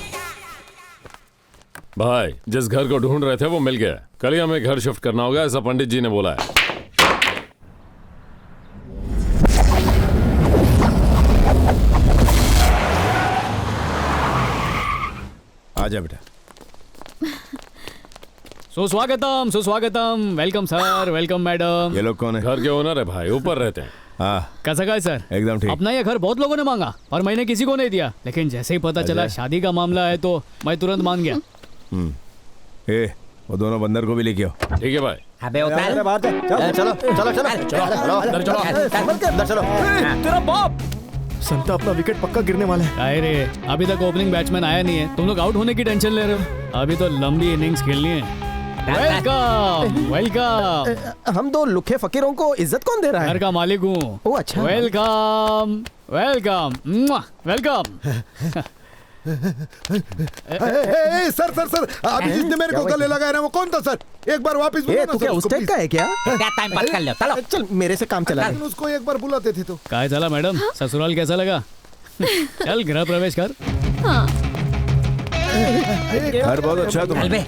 भाई जिस घर को ढूंढ रहे थे वो मिल गया। कल ही हमें घर शिफ्ट करना होगा, ऐसा पंडित जी ने बोला है। आजा बेटा। सुस्वागतम सुस्वागतम। Welcome sir, welcome madam. ये लोग कौन है? घर के ओनर है भाई, ऊपर रहते हैं। हाँ कैसा है सर? एकदम ठीक। अपना ये घर बहुत लोगों ने मांगा और मैंने किसी को नहीं दिया, लेकिन जैसे ही पता चला शादी का मामला है तो मैं तुरंत मान गया। वो दोनों बंदर को भी लेके आओ। ठीक है भाई। अबे उतार। चलो चलो चलो। तेरा बाप संता अपना विकेट पक्का गिरने वाला है। अरे अभी तक ओपनिंग बैट्समैन आया नहीं है, तुम लोग आउट होने की टेंशन ले रहे हो। अभी तो लंबी इनिंग्स खेलनी है। Welcome welcome. हम दो लुखे फकीरों को इज्जत कौन दे रहा है? घर का मालिक हूँ। ओ अच्छा। Welcome welcome welcome. Sir sir sir, अभी जिसने मेरे को गले लगाया ना वो कौन था सर? एक बार वापस बोलो ना सर। उस टाइप का है क्या? टाइम पास कर लो, चलो। चल मेरे से काम चला। उसको एक बार बुलाते थे तो। क्या चला मैडम, ससुराल कैसा लगा? चल गृह प्रवेश कर। घर बहुत अच्छा है।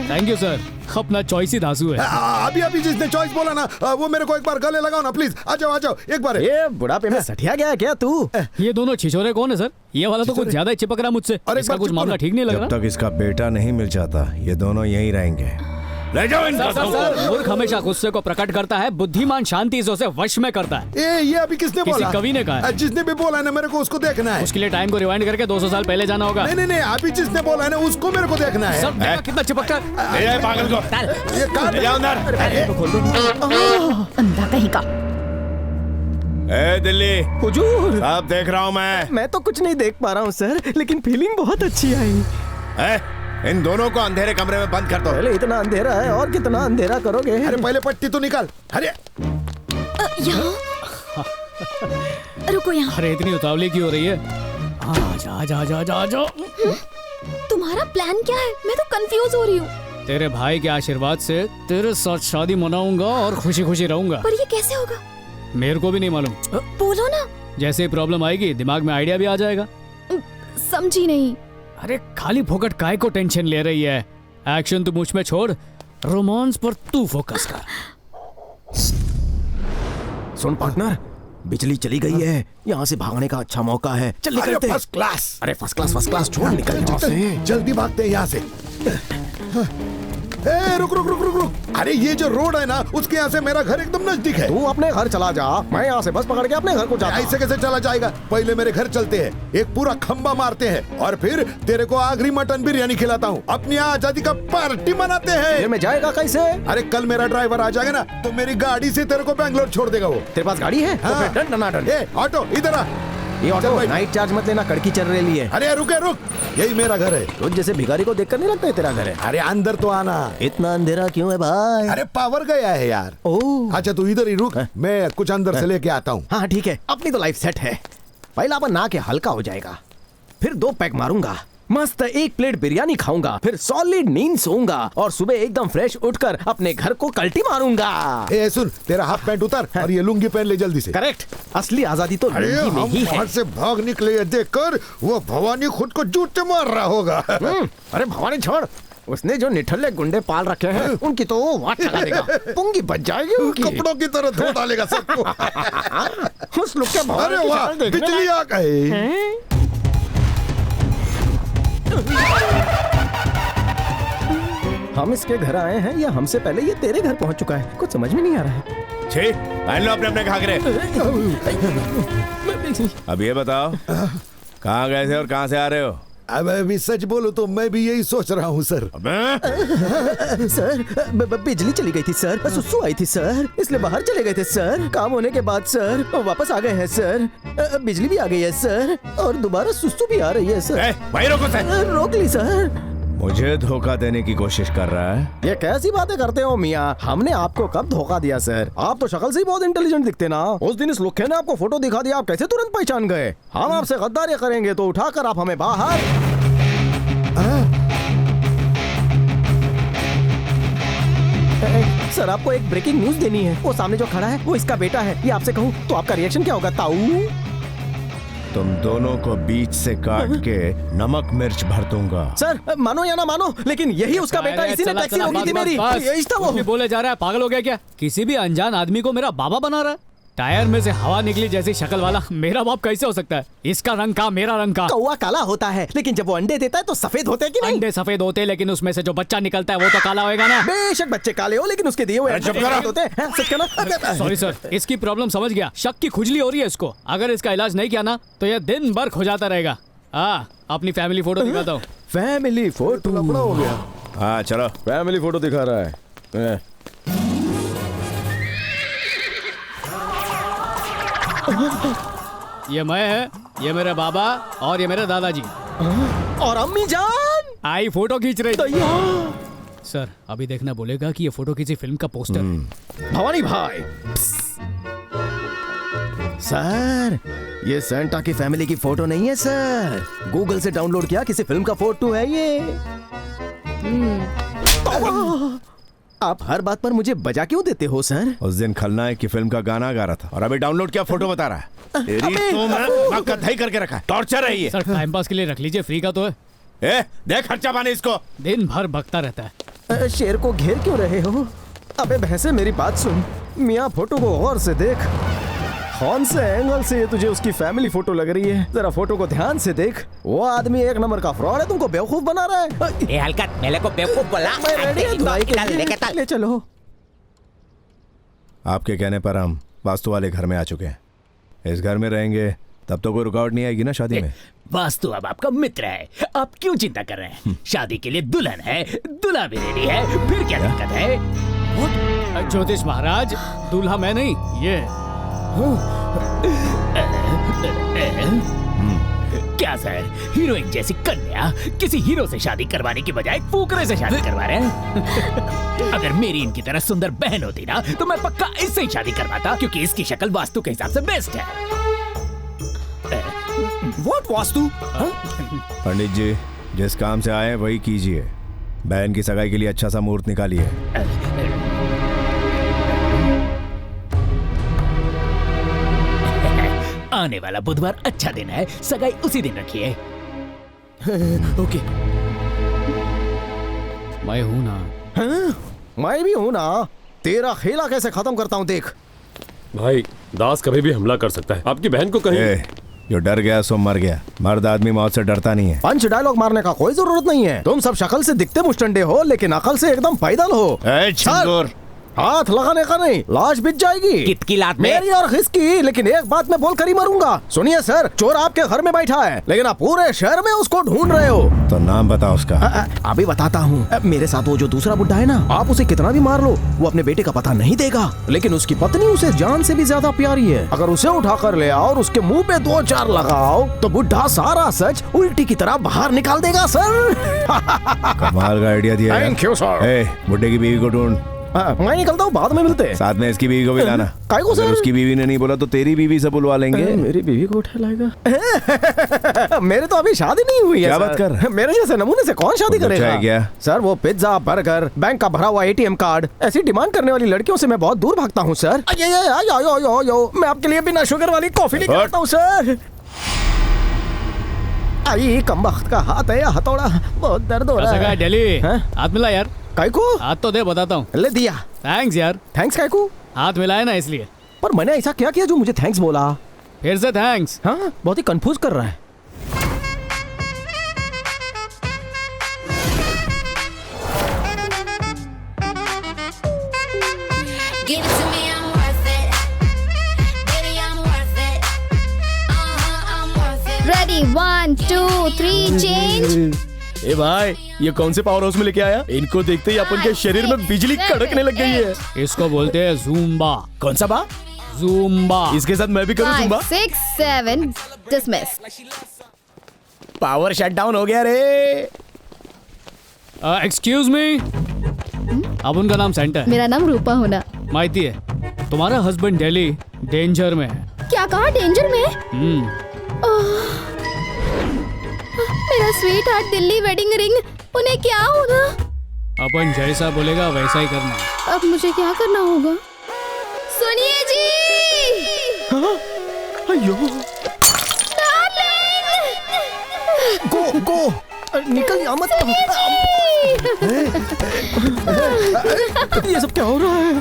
थैंक यू सर, अपना चॉइस ही धांसू है। अभी अभी जिसने चॉइस बोला ना वो मेरे को एक बार गले लगाओ ना प्लीज। आ जाओ एक बार। ये बुढ़ापे में सठिया गया क्या तू? ये दोनों छिछोरे कौन है सर? ये वाला तो कुछ ज्यादा ही चिपक रहा मुझसे। इसका कुछ मामला ठीक नहीं लग रहा। जब तक इसका बेटा नहीं मिल जाता ये दोनों यहीं रहेंगे। ले जाओ इनको। सर, मूर्ख हमेशा गुस्से को प्रकट करता है, बुद्धिमान शांति से उसे वश में करता है। ये अभी किसने बोला? किसी कवि ने कहा है। जिसने भी बोला है ना मेरे को उसको देखना है। उसके लिए टाइम को रिवाइंड करके 200 साल पहले जाना होगा। नहीं, अभी जिसने बोला है ना उसको मेरे को देखना है। सब देखा कितना चिपकता है। ले जाए पागल को। ये कार ले जाओ अंदर। अंधा कहीं का। ए दिल्ली हुजूर, सब देख रहा हूँ मैं तो कुछ नहीं देख पा रहा हूँ सर, लेकिन फीलिंग बहुत अच्छी आई। इन दोनों को अंधेरे कमरे में बंद कर दो। पहले इतना अंधेरा है और कितना अंधेरा करोगे? अरे पहले पट्टी तो निकाल। अरे यहाँ रुको यहाँ। अरे इतनी उतावली क्यों हो रही है? जा। तुम्हारा प्लान क्या है? मैं तो कंफ्यूज हो रही हूँ। तेरे भाई के आशीर्वाद से तेरे साथ शादी मनाऊंगा और खुशी खुशी रहूंगा। पर ये कैसे होगा? मेरे को भी नहीं मालूम। बोलो ना। जैसे ही प्रॉब्लम आएगी दिमाग में आइडिया भी आ जाएगा। समझी नहीं। अरे खाली फोकट काय को टेंशन ले रही है? एक्शन तू मुझ में छोड़, रोमांस पर तू फोकस कर। सुन पार्टनर, बिजली चली गई है, यहाँ से भागने का अच्छा मौका है। चल निकलते। First class. अरे फर्स्ट क्लास छोड़, निकल यहाँ से। जल्दी भागते हैं यहाँ से। ए, रुक। अरे ये जो रोड है ना उसके यहाँ से मेरा घर एकदम नजदीक है। तू अपने घर चला जा, मैं यहाँ से बस पकड़ के अपने घर को जाता हूँ। ऐसे कैसे चला जाएगा? पहले मेरे घर चलते हैं, एक पूरा खंबा मारते हैं और फिर तेरे को आखिरी मटन बिरयानी खिलाता हूँ। अपनी आजादी का पार्टी मनाते हैं। ये मैं जाएगा कैसे? अरे कल मेरा ड्राइवर आ जाएगा ना तो मेरी गाड़ी से तेरे को बैंगलोर छोड़ देगा वो। तेरे पास गाड़ी है? हाँ। तो फिर डन। ए ऑटो इधर आ। ये ऑटो नाइट चार्ज मत लेना, कड़की चल रही है। अरे रुक, यही मेरा घर है। तुझ जैसे भिखारी को देखकर नहीं लगता है तेरा घर है। अरे अंदर तो आना। इतना अंधेरा क्यों है भाई? अरे पावर गया है यार। ओह अच्छा तू इधर ही रुक, मैं कुछ अंदर से लेके आता हूँ। हाँ ठीक है, अपनी तो लाइफ सेट है। पहला अपन ना के हल्का हो जाएगा, फिर 2 पैक मारूंगा, मस्त 1 प्लेट बिरयानी खाऊंगा, फिर सॉलिड नींद सोऊंगा और सुबह एकदम फ्रेश उठकर अपने घर को कल्टी मारूंगा। ए सुन, तेरा हाफ पैंट उतार और ये लुंगी पहन ले जल्दी से। करेक्ट, असली आजादी तो लुंगी में ही है। वहाँ से भाग निकले देखकर वो भवानी खुद को जूते मार रहा होगा। अरे भवानी छोड़, उसने जो निठल्ले गुंडे पाल रखे हैं उनकी तो वाट लगा देगा, पुंगी बच जाएगी उनकी। कपड़ों की तरह धो डालेगा सबको। उस लुक के भवानी। अरे वाह, बिजली आ गई। हम इसके घर आए हैं या हमसे पहले ये तेरे घर पहुंच चुका है? कुछ समझ में नहीं आ रहा है। छी, पहन लो अपने घाघरे। अब ये बताओ कहाँ गए थे और कहाँ से आ रहे हो? अब अभी सच बोलो तो मैं भी यही सोच रहा हूँ सर। सर बिजली चली गई थी सर, सुसु आई थी सर, इसलिए बाहर चले गए थे सर। काम होने के बाद सर वापस आ गए हैं सर। बिजली भी आ गई है सर और दोबारा सुसु भी आ रही है सर। भाई रोको सर। रोक ली सर। मुझे धोखा देने की कोशिश कर रहा है? ये कैसी बातें करते हो मियाँ? हमने आपको कब धोखा दिया सर? आप तो शक्ल से ही बहुत इंटेलिजेंट दिखते ना। उस दिन इस लुक्खे ने आपको फोटो दिखा दिया, आप कैसे तुरंत पहचान गए? हम आपसे गद्दारी करेंगे तो उठाकर आप हमें बाहर। सर आपको एक ब्रेकिंग न्यूज देनी है। वो सामने जो खड़ा है वो इसका बेटा है। ये आपसे कहूँ तो आपका रिएक्शन क्या होगा ताऊ? तुम दोनों को बीच से काट के नमक मिर्च भर दूंगा। सर मानो या ना मानो, लेकिन यही उसका बेटा। इसी ने टैक्सी रोकी थी मेरी। यही था वो। भी बोले जा रहा है, पागल हो गया क्या? किसी भी अनजान आदमी को मेरा बाबा बना रहा है। टायर में से हवा निकली जैसी शक्ल वाला मेरा बाप कैसे हो सकता है? इसका रंग का, मेरा रंग का। कौवा काला होता है लेकिन जब वो अंडे देता है तो सफेद होते हैं कि नहीं? अंडे सफेद होते हैं लेकिन उसमें से जो बच्चा निकलता है वो तो काला होएगा ना। बेशक बच्चे काले हो लेकिन उसके दिए हुए होते हैं। सॉरी सर, इसकी प्रॉब्लम समझ गया। शक की खुजली हो रही है इसको। अगर इसका इलाज नहीं किया ना तो ये दिन भर खुजाता रहेगा। अपनी फैमिली फोटो दिखाता हूँ। फैमिली फोटो हो गया। हाँ चलो, फैमिली फोटो दिखा रहा है। ये मैं है, ये मेरे बाबा और ये मेरे दादाजी और अम्मी जान आई फोटो खींच रही थी। सर अभी देखना बोलेगा कि ये फोटो किसी फिल्म का पोस्टर है। भवानी भाई। सर ये सेंटा की फैमिली की फोटो नहीं है सर, गूगल से डाउनलोड किया किसी फिल्म का फोटो है ये। आप हर बात पर मुझे बजा क्यों देते हो सर? उस दिन खलनायक की फिल्म का गाना गा रहा था और अभी डाउनलोड किया फोटो बता रहा है। तेरी तो मैं कथाई करके रखा है, टॉर्चर है ये। सर टाइम पास के लिए रख लीजिए, फ्री का तो है। देख खर्चा पानी इसको, दिन भर भगता रहता है। शेर को घेर क्यों रहे हो? अबे भैंसे मेरी बात सुन, मियाँ फोटो को गौर से देख। कौन से एंगल से ये तुझे उसकी फैमिली फोटो लग रही है? जरा फोटो को ध्यान से देख। वो आदमी एक नंबर का फ्रॉड है, तुमको बेवकूफ बना रहा है। ए हलकत, मेरे को बेवकूफ बोला। मैं रेडी हूं धुलाई के लिए। लेके चल। ले चलो। आपके कहने पर हम वास्तु वाले घर में आ चुके हैं। इस घर में रहेंगे तब तो कोई रुकावट नहीं आएगी ना शादी में। वास्तु अब आपका मित्र है, आप क्यों चिंता कर रहे हैं? शादी के लिए दुल्हन है, दूल्हा भी रेडी है, फिर क्या दिक्कत है? ज्योतिष महाराज, दूल्हा मैं नहीं, ये क्या सर, हीरोइन जैसी कन्या किसी हीरो से शादी करवाने की बजाय फुकरे से शादी करवा रहे हैं? अगर मेरी इनकी तरह सुंदर बहन होती ना तो मैं पक्का इससे ही शादी करवाता, क्योंकि इसकी शक्ल वास्तु के हिसाब से बेस्ट है। What वास्तु? पंडित जी, जिस काम से आए वही कीजिए। बहन की सगाई के लिए अच्छा सा मुहूर्त निकालिए। आने वाला बुधवार अच्छा दिन है, सगाई उसी दिन रखिए। ओके। मैं हूं ना। हाँ? मैं भी हूं ना। तेरा खेला कैसे खत्म करता हूं देख। भाई, दास कभी भी हमला कर सकता है। आपकी बहन को कहीं जो डर गया सो मर गया। मर्द आदमी मौत से डरता नहीं है। पंच डायलॉग मारने का कोई जरूरत नहीं है। तुम सब शक्ल से दिखते मुस्टंडे हो, लेकिन अकल से एकदम पैदल हो। हाथ लगाने का नहीं, लाश बिछ जाएगी। कितकी लात में? मेरी और खिसकी, लेकिन एक बात मैं बोल कर ही मरूंगा। सुनिए सर, चोर आपके घर में बैठा है, लेकिन आप पूरे शहर में उसको ढूंढ रहे हो। तो नाम बताओ उसका। अभी बताता हूँ। मेरे साथ वो जो दूसरा बुड्ढा है ना, आप उसे कितना भी मार लो, वो अपने बेटे का पता नहीं देगा। लेकिन उसकी पत्नी उसे जान से भी ज्यादा प्यारी है। अगर उसे उठा कर ले आओ और उसके मुंह पे 2-4 लगाओ, तो बुड्ढा सारा सच उल्टी की तरह बाहर निकाल देगा सर। कमाल का आइडिया दिया। Thank you sir. बुड्ढे की बीवी को ढूंढ। मैं निकलता हूँ, बाद में मिलते हैं। साथ में इसकी बीवी को भी लाना। अगर उसकी बीवी ने नहीं बोला तो तेरी बीवी से बुलवा लेंगे। मेरी बीवी को उठा लाएगा। मेरे तो अभी शादी नहीं हुई है। क्या बात कर? मेरे जैसे नमूने से कौन शादी करेगा? क्या सर, वो पिज्जा, बर्गर, बैंक का भरा हुआ ATM कार्ड, ऐसी डिमांड करने वाली लड़कियों से मैं बहुत दूर भागता हूँ सर। मैं आपके लिए बिना शुगर वाली कॉफी लेकर आता हूँ सर। आई कमबख्त का हाथ है या हथौड़ा, बहुत दर्द हो रहा है। दिल्ली हाथ मिला यार। काय को? हाथ तो दे, बताता हूँ। ले दिया। थैंक्स यार। थैंक्स काय को? हाथ मिलाया ना इसलिए। पर मैंने ऐसा क्या किया जो मुझे थैंक्स बोला? फिर से थैंक्स। हाँ, बहुत ही कंफ्यूज कर रहा है। Ready, 1, 2, 3, change. ए भाई, ये कौन से पावर हाउस में लेके आया? इनको देखते ही अपन के शरीर में बिजली कड़कने लग गई है। इसको बोलते हैं ज़ूम्बा। कौन सा बा? ज़ूम्बा। इसके साथ मैं भी करूँ 5, ज़ूम्बा? 6, 7, dismiss. पावर शट डाउन हो गया रे। Excuse me. अब उनका नाम सेंटा है। मेरा नाम रूपा होना। माइती है, तुम्हारा हस्बैंड दिल्ली डेंजर में है। क्या कहा? डेंजर में? मेरा sweet heart Delhi wedding ring, उन्हें क्या होगा? अपन जैसा बोलेगा वैसा ही करना। अब मुझे क्या करना होगा? सुनिए जी। अयो। गो गो, निकल यहाँ मत। ये सब क्या हो रहा है?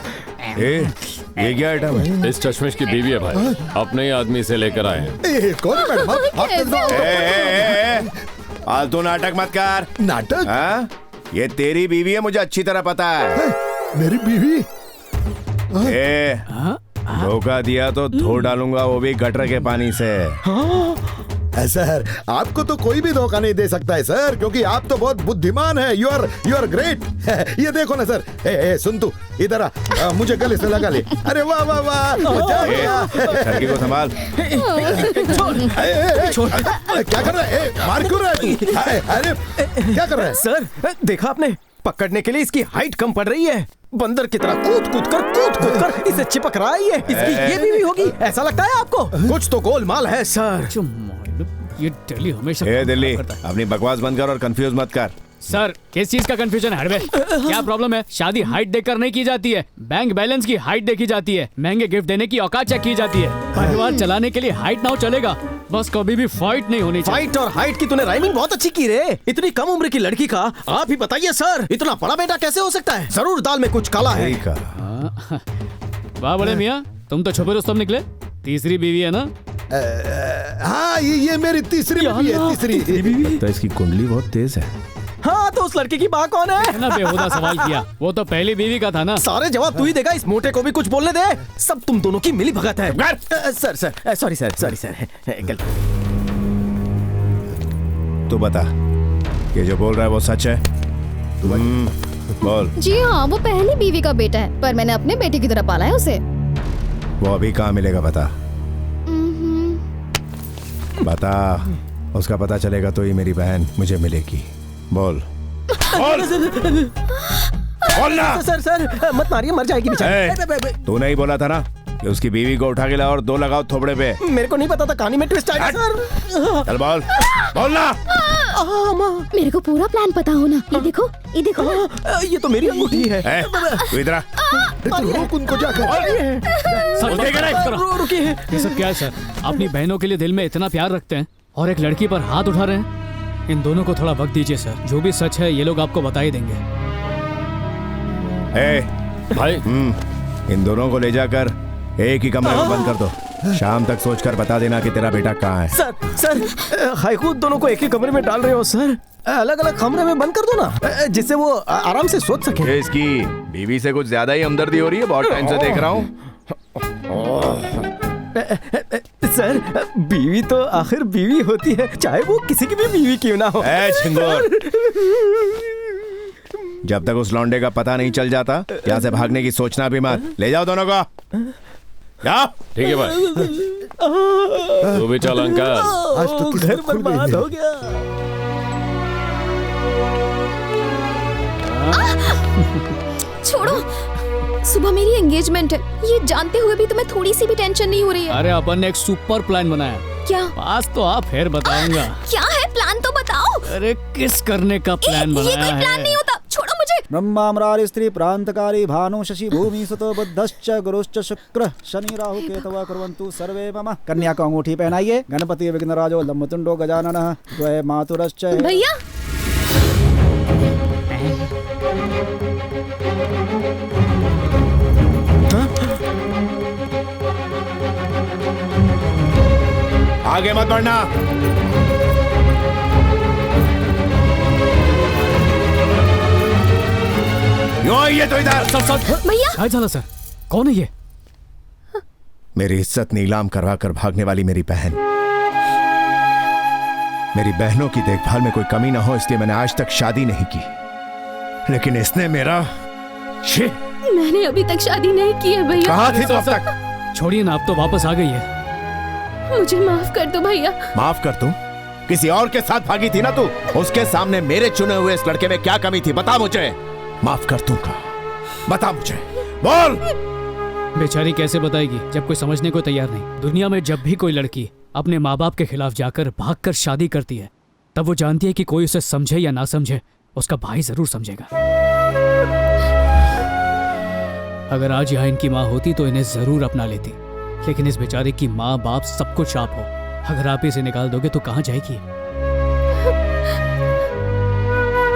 ये क्या आइटम है? इस चश्मिश की बीवी है भाई, अपने ही आदमी से लेकर आए हैं। कौन है मैडम? फालतू नाटक मत कर। नाटक? हाँ? ये तेरी बीवी है, मुझे अच्छी तरह पता है। मेरी बीवी? धोखा दिया तो धो डालूंगा, वो भी गटर के पानी से। सर, आपको तो कोई भी धोखा नहीं दे सकता है सर, क्योंकि आप तो बहुत बुद्धिमान है। You are great. ये देखो ना सर। सुन तू, इधर आ, मुझे गले से लगा ले। अरे वाह वाह वाह, लड़की को संभाल। क्या कर रहा है? मार क्यों रहा है? अरे क्या कर रहा है? सर, देखा आपने, पकड़ने के लिए इसकी हाइट कम पड़ रही है। बंदर की तरह कूद कूद कर इसे चिपक रहा है। इसकी ये बीवी होगी, ऐसा लगता है आपको? कुछ तो गोलमाल है सर। ये दिल्ली हमेशा दिल्ली, अपनी बकवास बंद कर और कंफ्यूज मत कर। सर, किस चीज का कंफ्यूजन है? क्या प्रॉब्लम है? शादी हाइट देखकर नहीं की जाती है, बैंक बैलेंस की हाइट देखी जाती है, महंगे गिफ्ट देने की औकात चेक की जाती है। परिवार चलाने के लिए हाइट ना हो चलेगा, बस कभी भी फाइट नहीं होनी चाहिए। फाइट और हाइट की तूने राइमिंग बहुत अच्छी की रे। इतनी कम उम्र की लड़की का आप ही बताइए सर, इतना बड़ा बेटा कैसे हो सकता है? जरूर दाल में कुछ काला है। वाह बड़े मियाँ, तुम तो छुपे रुस्तम निकले। तीसरी बीवी है ना? हाँ ये मेरी तीसरी बीवी है, तीसरी। तो इसकी कुंडली बहुत तेज है। हाँ तो उस लड़के की माँ कौन है? ना बेहुदा सवाल किया, वो तो पहली बीवी का था ना। सारे जवाब तू ही देगा, इस मोटे को भी कुछ बोलने दे। सब तुम दोनों की मिली भगत है। सर सॉरी सर गलती। तू बता, ये जो बोल रहा है वो सच है? बोल। जी हाँ, वो पहली बीवी का बेटा है, पर मैंने अपने बेटे की तरह पाला है उसे। वो अभी कहाँ मिलेगा बता? बता, उसका पता चलेगा तो ही मेरी बहन मुझे मिलेगी। बोल। बोलना। सर मत मारिए, मर जाएगी बेचारी। तू नहीं बोला था ना कि उसकी बीवी को उठा के लाओ और 2 लगाओ थोबड़े पे? मेरे को नहीं पता था, कहानी में ट्विस्ट आएगा सर। चल बोल, बोलना। मेरे को पूरा प्लान पता हो ना। ये देखो ये तो मेरी अंगूठी है। तू इधर आ। रोक उनको जाकर। रुकिए। ये सब क्या है सर? अपनी बहनों के लिए दिल में इतना प्यार रखते हैं और एक लड़की पर हाथ उठा रहे हैं। इन दोनों को थोड़ा वक्त दीजिए सर, जो भी सच है ये लोग आपको बता ही देंगे। भाई इन दोनों को ले जाकर एक ही कमरे में बंद कर दो। शाम तक सोचकर बता देना कि तेरा बेटा कहाँ है। सर हाईकूद दोनों को एक ही कमरे में डाल रहे हो सर। अलग अलग कमरे में बंद कर दो ना, जिससे वो आराम से सोच सके। इसकी बीवी से कुछ ज्यादा ही हमदर्दी हो रही है, बहुत टाइम से देख रहा हूँ। सर बीवी तो आखिर बीवी होती है, चाहे वो किसी की भी बीवी क्यों ना हो। जब तक उस लौंडे का पता नहीं चल जाता यहाँ से भागने की सोचना भी मत। ले जाओ दोनों को, जाओ। ठीक है भाई, तू भी चल अंकल। आज तो घर बर्बाद हो गया। छोड़ो, सुबह मेरी एंगेजमेंट है, ये जानते हुए भी तुम्हें थोड़ी सी भी टेंशन नहीं हो रही है? अरे अपन ने एक सुपर प्लान बनाया। क्या? पास तो आप फिर बताऊंगा। क्या है प्लान तो बताओ। अरे किस करने का प्लान बनाया है? ये कोई प्लान नहीं होता, छोड़ो मुझे। ब्रह्माम्रारि स्त्री प्रांतकारी भानु शशि भूमि सुतो बुद्धश्च गुरुश्च शुक्र शनि राहु केतवः कुर्वन्तु सर्वे मम। कन्या को अंगूठी पहनाइए। गणपति विघ्नराजो लंबतुंडो गजाननः द्वये मातुरश्च। भैया आगे मत बढ़ना। ये तो इधर। भैया क्या झाला सर? कौन है ये? मेरी इज्जत नीलाम करवा कर भागने वाली मेरी बहन। मेरी बहनों की देखभाल में कोई कमी ना हो इसलिए मैंने आज तक शादी नहीं की, लेकिन इसने मेरा मैंने अभी तक शादी नहीं की है भैया। कहाँ थी तो अब तक? छोड़िए ना, अब तो वापस आ गई है। मुझे माफ कर दो भैया। माफ कर दूं? किसी और के साथ भागी थी ना तू? उसके सामने मेरे चुने हुए इस लड़के में क्या कमी थी बता मुझे। माफ कर दूंगा, बता मुझे, बोल। बेचारी कैसे बताएगी जब कोई समझने को तैयार नहीं। दुनिया में जब भी कोई लड़की अपने माँ बाप के खिलाफ जाकर भागकर शादी करती है, तब वो जानती है कि कोई उसे समझे या ना समझे, उसका भाई जरूर समझेगा। अगर आज यहाँ इनकी माँ होती तो इन्हें जरूर अपना लेती, लेकिन इस बेचारे की माँ बाप सब कुछ आप हो। अगर आप इसे निकाल दोगे तो कहाँ जाएगी?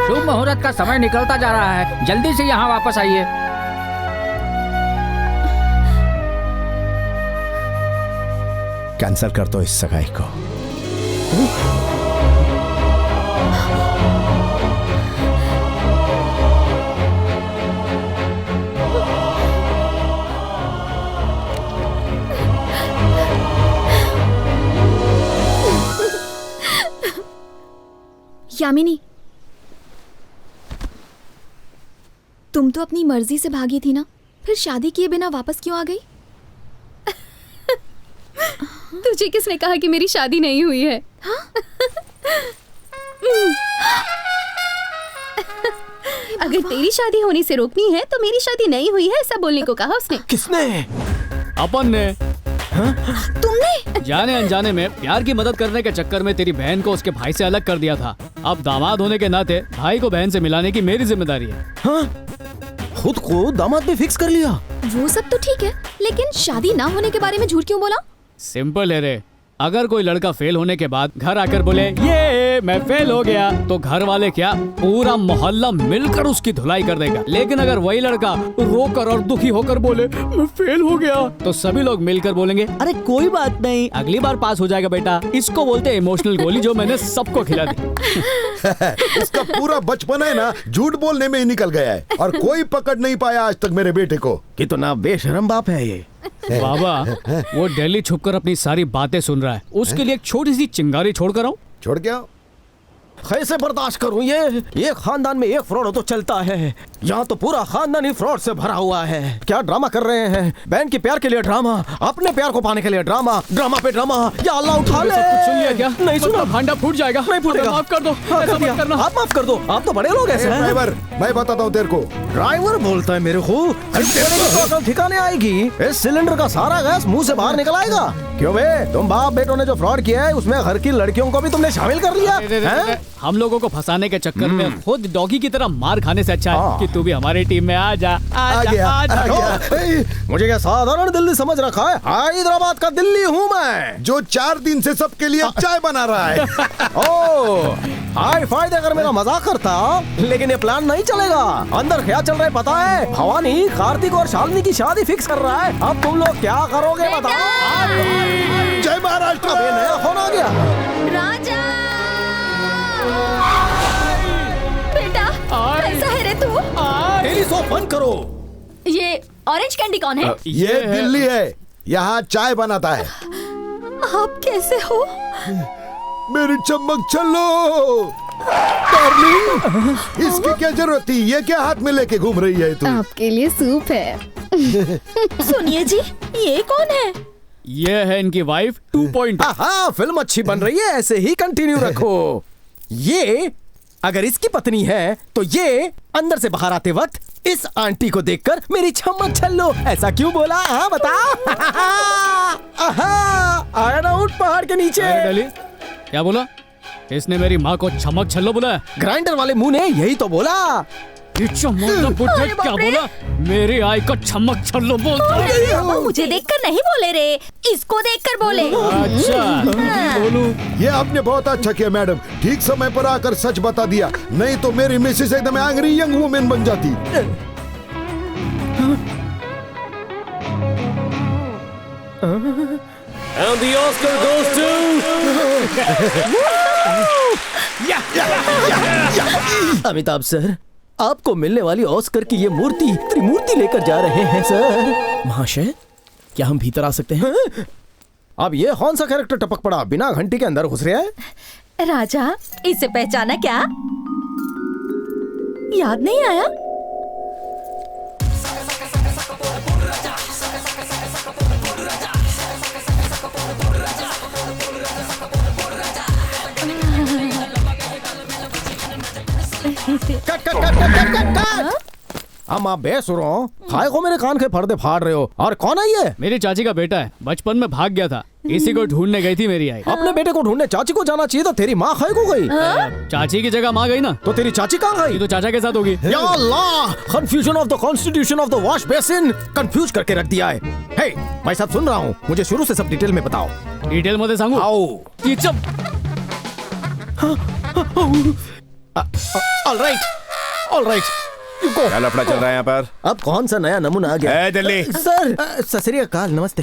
शुभ मुहूर्त का समय निकलता जा रहा है, जल्दी से यहाँ वापस आइए। कैंसल कर दो इस सगाई को। यामिनी, तुम तो अपनी मर्जी से भागी थी ना, फिर शादी किए बिना वापस क्यों आ गई? तुझे किसने कहा कि मेरी शादी नहीं हुई है? हाँ? अगर तेरी शादी होने से रोकनी है तो मेरी शादी नहीं हुई है ऐसा बोलने को कहा उसने। किसने? अपन ने। तुमने? जाने अनजाने में प्यार की मदद करने के चक्कर में तेरी बहन को उसके भाई से अलग कर दिया था। अब दामाद होने के नाते भाई को बहन से मिलाने की मेरी जिम्मेदारी है। हाँ? खुद को दामाद भी फिक्स कर लिया? वो सब तो ठीक है, लेकिन शादी ना होने के बारे में झूठ क्यों बोला? सिंपल है रे, अगर कोई लड़का फेल होने के बाद घर आकर बोले ये मैं फेल हो गया, तो घर वाले क्या पूरा मोहल्ला मिलकर उसकी धुलाई कर देगा। लेकिन अगर वही लड़का रोकर और दुखी होकर बोले मैं फेल हो गया, तो सभी लोग मिलकर बोलेंगे अरे कोई बात नहीं, अगली बार पास हो जाएगा बेटा। इसको बोलते हैं इमोशनल गोली, जो मैंने सबको खिला दी। इसका पूरा बचपन है ना झूठ बोलने में ही निकल गया है, और कोई पकड़ नहीं पाया आज तक मेरे बेटे को। कितना बेशरम बाप है ये। बाबा वो दिल्ली छुपकर अपनी सारी बातें सुन रहा है, उसके लिए एक छोटी सी चिंगारी छोड़कर आऊं। छोड़ क्या कैसे बर्दाश्त करूं ये खानदान में एक फ्रॉड तो चलता है, यहाँ तो पूरा खानदान ही फ्रॉड से भरा हुआ है। क्या ड्रामा कर रहे हैं, बहन के प्यार के लिए ड्रामा, अपने प्यार को पाने के लिए ड्रामा, ड्रामा पे ड्रामा। या अल्लाह उठा ले। सुन लिया क्या? नहीं सुना, भांडा फूट जाएगा। नहीं फूटेगा। माफ कर दो, ऐसा मत करना। आप माफ कर दो, आप तो बड़े लोग ऐसे हैं। ड्राइवर मैं बताता हूँ तेरे को। ड्राइवर बोलता है मेरे को, अकल ठिकाने आएगी। इस सिलेंडर का सारा गैस मुंह से बाहर निकल आएगा। क्यों बे, तुम बाप बेटों ने जो फ्रॉड किया है उसमें घर की लड़कियों को भी तुमने शामिल कर लिया। हम लोगों को फंसाने के चक्कर में खुद डॉगी की तरह मार खाने से अच्छा है कि तू भी हमारी टीम में आ जा। मुझे क्या साधारण दिल्ली समझ रखा है? हैदराबाद का दिल्ली हूँ मैं, जो 4 दिन से सबके लिए चाय बना रहा है। ओ हाई फाई देकर मेरा मजाक करता, लेकिन ये प्लान नहीं चलेगा। अंदर क्या चल रहा है पता है? भवानी कार्तिक और शालिनी की शादी फिक्स कर रहा है। अब तुम लोग क्या करोगे बताओ? जय महाराष्ट्र। अब ये नया फोन आ गया। राजा बेटा कैसा है रे तू? टेलीसोप बंद करो। ये ऑरेंज कैंडी कौन है? ये दिल्ली है, यहाँ चाय बनाता है। आप कैसे हो? मेरी चमक चलो डार्लिंग, इसकी क्या जरूरत थी? ये क्या हाथ में लेके घूम रही है तू? आपके लिए सूप है। सुनिए जी, ये कौन है? ये है इनकी वाइफ 2.0। हाँ, फिल्म अच्छी बन रही है, ऐसे ही कंटिन्यू रखो। ये अगर इसकी पत्नी है तो ये अंदर से बाहर आते वक्त इस आंटी को देखकर मेरी चमक छल्लो ऐसा क्यों बोला? हाँ बता। आया ना उठ पहाड़ के नीचे। क्या बोला? इसने मेरी माँ को चमक छल्लो बोला? ग्राइंडर वाले मुंह ने यही तो बोला। क्या बोला? मेरी आई को चमक छल्लो बोलता। मुझे देखकर नहीं बोले रे, इसको देखकर बोले। अच्छा बोलूं? ये आपने बहुत अच्छा किया मैडम, ठीक समय पर आकर सच बता दिया, नहीं तो मेरी मिसेस एकदम एंग्री यंग वुमेन बन जाती। And the Oscar goes to Amitabh sir, आपको मिलने वाली ऑस्कर की ये मूर्ति त्रिमूर्ति लेकर जा रहे हैं सर। महाशय, क्या हम भीतर आ सकते हैं? अब ये कौन सा कैरेक्टर टपक पड़ा, बिना घंटी के अंदर घुस रहा है? राजा, इसे पहचाना क्या? याद नहीं आया? हम आप बेसुरों, खाए को मेरे कान के पर्दे फाड़ रहे हो। और कौन है ये? मेरी चाची का बेटा है, बचपन में भाग गया था, इसी को ढूंढने गई थी मेरी आई। अपने बेटे को ढूंढने चाची को जाना चाहिए था, तेरी माँ खाए को गई। चाची की जगह माँ गई ना, तो तेरी चाची कहाँ गई? तो चाचा के साथ होगी। या Allah, confusion of the constitution of the wash basin confuse करके रख दिया है। हे, मैं सब सुन रहा हूँ, मुझे शुरू से सब डिटेल में बताओ। डिटेल मध्ये सांगू? आओ। All right. क्या लफड़ा चल रहा है यहाँ पर? अब कौन सा नया नमूना आ गया? दिल्ली सर, सत श्री अकाल, नमस्ते।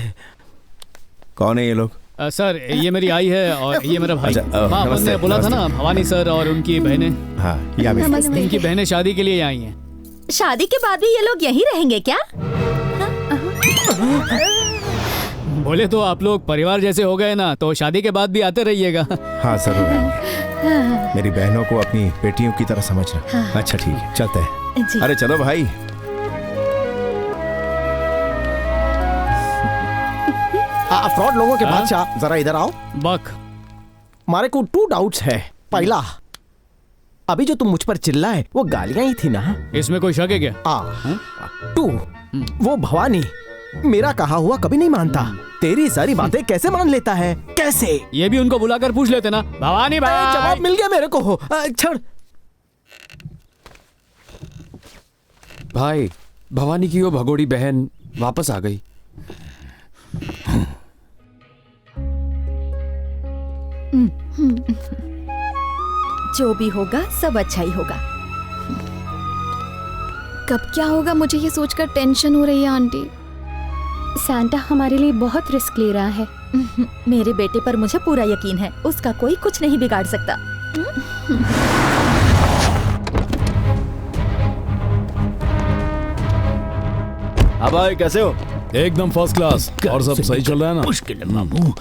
कौन है ये लोग? सर ये मेरी आई है और ये मेरा भाई। अच्छा, हाँ, नमस्ते, ने बोला था ना, भवानी सर और उनकी बहनें। हाँ, इनकी बहनें शादी के लिए आई हैं। शादी के बाद भी ये लोग यहीं रहेंगे क्या? बोले तो आप लोग परिवार जैसे हो गए ना, तो शादी के बाद भी आते रहिएगा। हाँ जरूर। मेरी बहनों को अपनी बेटियों की तरह समझना। अच्छा ठीक है, चलते हैं। अरे चलो भाई। फ्रॉड लोगों के बादशाह, जरा इधर आओ। बक, मारे को 2 डाउट्स है। पहला, अभी जो तुम मुझ पर चिल्लाए वो गालियां ही थी ना? इसमें कोई शक है क्या? 2, वो भवानी मेरा कहा हुआ कभी नहीं मानता, तेरी सारी बातें कैसे मान लेता है? कैसे? ये भी उनको बुलाकर पूछ लेते ना। भवानी भाई, जवाब मिल गया मेरे को। छोड़ भाई, भवानी की वो भगोड़ी बहन वापस आ गई। जो भी होगा सब अच्छा ही होगा। कब क्या होगा मुझे ये सोचकर टेंशन हो रही है आंटी। सांता हमारे लिए बहुत रिस्क ले रहा है। मेरे बेटे पर मुझे पूरा यकीन है, उसका कोई कुछ नहीं बिगाड़ सकता। हाँ भाई, कैसे हो? एकदम फर्स्ट क्लास। और सब सही चल रहा है ना? मुश्किल है मामू।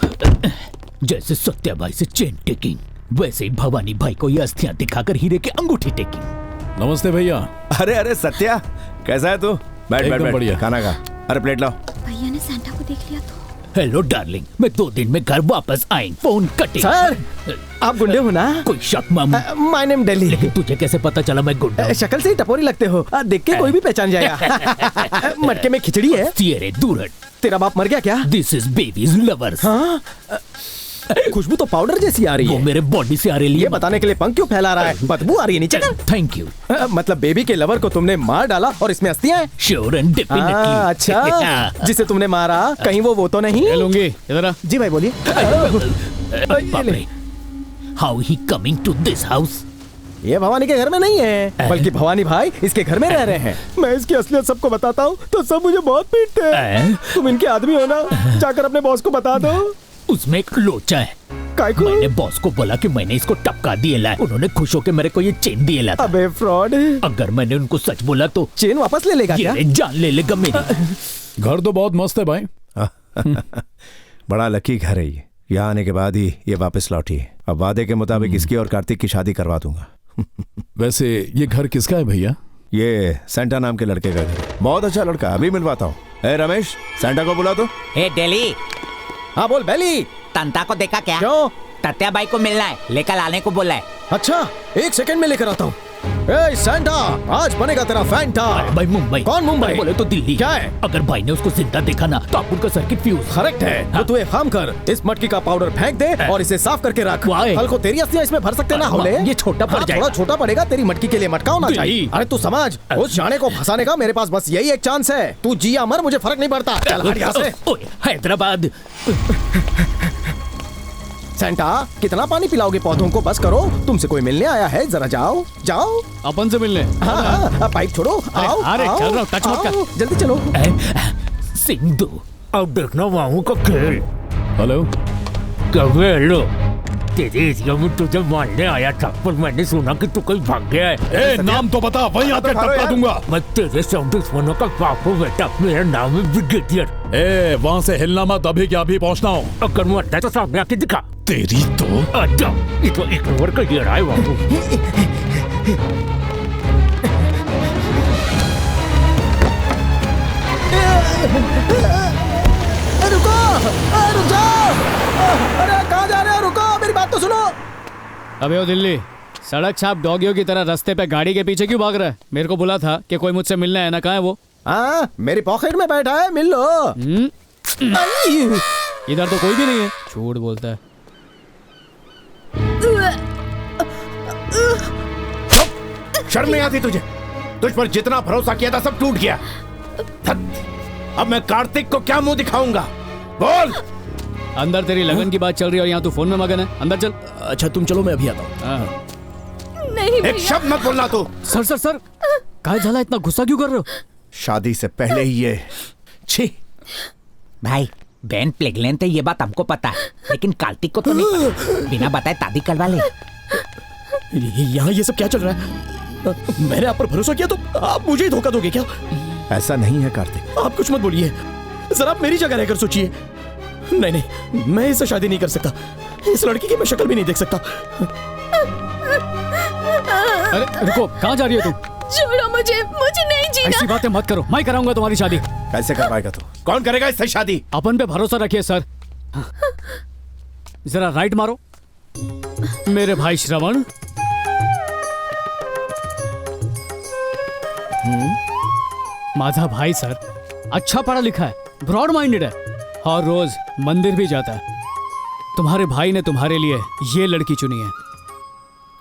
जैसे सत्या भाई से चेन टेकिंग, वैसे ही भवानी भाई को ये अस्थियां दिखाकर हीरे की अंगूठी टेकिंग। नमस्ते भैया। अरे अरे सत्या, कैसा है तू? बैठ बैठ बैठ, बढ़िया। खाना खा। अरे प्लेट लाओ। भैया ने सांता को देख लिया तो। हेलो डार्लिंग, मैं 2 दिन में घर वापस आएंगे। Phone cutting. सर, आप गुंडे हो ना? कोई शक मामू? My name Delhi. लेकिन तुझे कैसे पता चला मैं गुंडा हूँ? शक्ल से ही टपोरी लगते हो, देख के कोई भी पहचान जाएगा। मटके में खिचड़ी है। तेरे दूर हट। तेरा बाप मर गया क्या? This is babies lovers. हाँ? खुशबू तो पाउडर जैसी आ रही है। वो मेरे बॉडी से आ रही है। ये बताने के लिए पंख क्यों फैला रहा है? बदबू आ रही है नीचे का। Thank you. मतलब बेबी के लवर को तुमने मार डाला और इसमें अस्थियां हैं? Sure and definitely. अच्छा, जिसे तुमने मारा कहीं वो तो नहीं? लूंगी इधर आ। जी भाई बोलिए। How he coming to this house? ये भवानी के घर में नहीं है, बल्कि भवानी भाई इसके घर में रह रहे हैं। मैं इसकी असलियत सबको बताता हूँ तो सब मुझे बहुत पीटते हैं। तुम इनके आदमी हो ना? जाकर अपने बॉस को बता दो। उसमें एक लोचा है। मैंने बॉस को बोला कि मैंने इसको टपका दिए ला। उन्होंने खुश होकर मेरे को ये चेन दिए ला। अबे फ्रॉड। अगर मैंने उनको सच बोला तो चेन वापस ले लेगा क्या? जान ले लेगा मेरी। घर तो बहुत मस्त है भाई। बड़ा लकी घर है ये। यहाँ आने के बाद ही ये वापस लौटी है। अब वादे के मुताबिक इसकी और कार्तिक की शादी करवा दूंगा। वैसे ये घर किसका है भैया? ये सेंटा नाम के लड़के का घर। बहुत अच्छा लड़का, अभी मिलवाता हूँ। ए रमेश, सेंटा को बुला दो। ए डेली। हाँ बोल बेली। तंता को देखा क्या? क्यों? तत्या भाई को मिलना है, लेकर आने को बोला है। अच्छा, 1 सेकंड में लेकर आता हूँ। ए सेंटा, आज बनेगा तेरा फैंटा। भाई मुंबई। कौन मुंबई? बोले तो दिल्ली। क्या है? अगर भाई ने उसको जिंदा देखा ना तो आप उनका सर्किट फ्यूज। करेक्ट है। तो तू एक काम कर, इस मटकी का पाउडर फेंक दे और इसे साफ करके रख। कल को तेरी अस्थियां इसमें भर सकते ना होले। ये छोटा पड़ जाएगा। थोड़ा छोटा पड़ेगा, तेरी मटकी के लिए मटका होना चाहिए। अरे तू समझ, उस जाने को फंसाने का मेरे पास बस यही एक चांस है। तू जी या मर, मुझे फर्क नहीं पड़ता। चल हट यहाँ से। हैदराबाद। सेंटा, कितना पानी पिलाओगे पौधों को? बस करो, तुमसे कोई मिलने आया है, जरा जाओ जाओ। अपन से मिलने? हाँ, पाइप छोड़ो। आओ, अरे आओ, चल रहा हूँ, टच मत कर। जल्दी चलो। सिंधु, अब देखना मामू का खेल। हेलो। कभी हेलो। तेरे एरिया में तुझे मारने आया था, पर मैंने सुना कि तू कहीं भाग गया है। ए, नाम तो बता, वहीं आकर टपका दूंगा। मैं तेरे सब दुश्मनों का बाप हूँ बेटा। मेरा नाम है ब्रिगेडियर। ए, वहाँ से हिलना मत, अभी क्या अभी पहुँचना हो। अगर मरता है तो सामने आके दिखा। तेरी तो अच्छा, ये तो एक नंबर का ये रहा है बाबू। रुको, रुक जाओ। अरे कहाँ जा रहे हो? रुको, मेरी बात तो सुनो। अबे ओ दिल्ली, सड़क छाप डॉगियों की तरह रास्ते पे गाड़ी के पीछे क्यों भाग रहा है? मेरे को बोला था कि कोई मुझसे मिलना है ना, कहाँ है वो? हाँ, मेरी पॉकेट में बैठा है, मिल लो। इधर तो कोई भी नहीं है। झूठ बोलता है। शर्म नहीं आती तुझे? तुझ पर जितना भरोसा किया था सब टूट गया। अब मैं कार्तिक को क्या मुंह दिखाऊंगा? बोल। अंदर तेरी लगन की बात चल रही है और यहाँ तू फोन में मगन है। अंदर चल। अच्छा तुम चलो, मैं अभी आता हूँ। नहीं एक शब्द मत बोलना तू। सर सर सर, काय झाला, इतना गुस्सा क्यों कर रहे हो? शादी से पहले ही ये छी। भाई बहन प्रेग्नेंट है, ये बात हमको पता है, लेकिन कार्तिक को तो नहीं पता। बिना बताए शादी करवा ले। यहाँ ये सब क्या चल रहा है? मैंने आप पर भरोसा किया तो आप मुझे ही धोखा दोगे क्या? ऐसा नहीं है कार्तिक। आप कुछ मत बोलिए, जरा आप मेरी जगह रहकर सोचिए। नहीं नहीं, मैं इससे शादी नहीं कर सकता। इस लड़की की मैं शक्ल भी नहीं देख सकता। अरे रुको, कहाँ जा रही हो तुम? छोड़ो मुझे, मुझे नहीं जीना। ऐसी बातें मत करो, मैं कराऊंगा तुम्हारी शादी। कैसे करवाएगा तू? कौन करेगा इससे शादी? अपन पे भरोसा रखिए सर। जरा राइट मारो। मेरे भाई श्रवण। माझा भाई सर अच्छा पढ़ा लिखा है, ब्रॉड माइंडेड है और रोज मंदिर भी जाता है। तुम्हारे भाई ने तुम्हारे लिए ये लड़की चुनी है।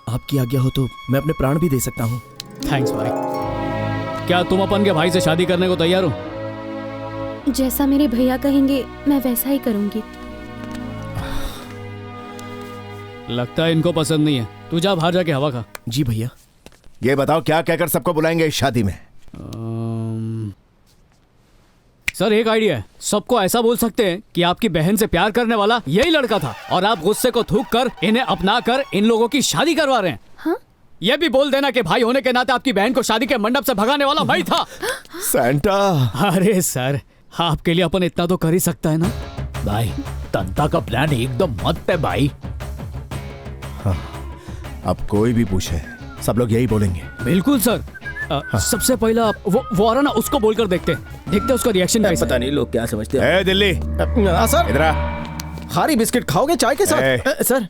आपकी आज्ञा हो तो मैं अपने प्राण भी दे सकता हूँ। थैंक्स भाई। क्या तुम अपन के भाई से शादी करने को तैयार हो? जैसा मेरे भैया कहेंगे मैं वैसा ही करूंगी। लगता है इनको पसंद नहीं है। तू जा बाहर जाके हवा खा। जी भैया। ये बताओ क्या कहकर सबको बुलाएंगे इस शादी में? सर एक आइडिया है। सबको ऐसा बोल सकते हैं कि आपकी बहन से प्यार करने वाला यही लड़का था और आप गुस्से को थूक कर इन्हें अपना कर इन लोगों की शादी करवा रहे हैं। हाँ? ये भी बोल देना कि भाई होने के नाते आपकी बहन को शादी के मंडप से भगाने वाला भाई था। सैंटा। अरे सर, आपके लिए अपन इतना तो कर ही सकता है ना। भाई तंता का प्लान एकदम मस्त है भाई। हाँ, अब कोई भी पूछे सब लोग यही बोलेंगे। बिल्कुल सर। सबसे पहला वो आ रहा ना, उसको बोलकर देखते उसका रिएक्शन कैसा। पता नहीं लोग क्या समझते हैं। ए दिल्ली, सर इधर आ। खारी बिस्किट खाओगे चाय के साथ? सर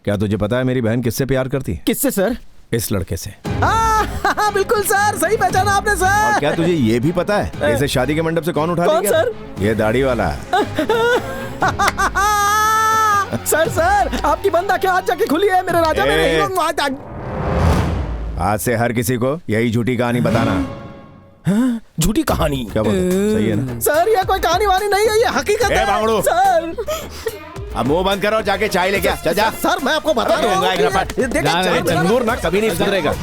क्या तुझे पता है मेरी बहन किससे प्यार करती है? किससे सर? इस लड़के से। बिल्कुल सर, सही पहचाना आपने सर। और क्या तुझे ये भी पता है इसे शादी के मंडप से कौन उठा कौन लेगा? सर? ये दाढ़ी वाला। सर आपकी बंद आंखें आज जाके खुली है मेरे राजा, मेरे हीरो। आज से हर किसी को यही झूठी कहानी बताना। झूठी कहानी? क्या बोलते? सही है ना? सर ये कोई कहानी वानी नहीं है, ये हकीकत है भांगड़ू। सर। अब मुंह बंद करो, जाके चाय लेके आ। चल जा। सर मैं आपको बता रहा हूँ, चंगूर ना कभी नहीं सुधरेगा।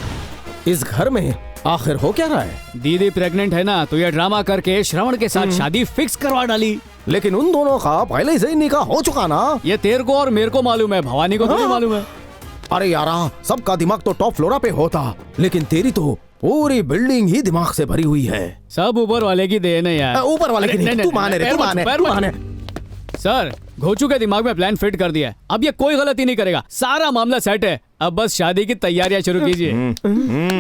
इस घर में आखिर हो क्या रहा है? दीदी प्रेग्नेंट है ना, तो ये ड्रामा करके श्रवण के साथ शादी फिक्स करवा डाली। लेकिन उन दोनों का पहले से ही निकाह हो चुका ना। ये तेरे को और मेरे को मालूम है, भवानी को तो नहीं मालूम है। अरे यारा, सबका दिमाग तो टॉप फ्लोरा पे होता, लेकिन तेरी तो पूरी बिल्डिंग ही दिमाग से भरी हुई है। सब ऊपर वाले की देन है यार। ऊपर वाले की नहीं, तू माने रे, तू माने। सर घोचू के दिमाग में प्लान फिट कर दिया है, अब ये कोई गलती नहीं करेगा। सारा मामला सेट है, अब बस शादी की तैयारियां शुरू कीजिए।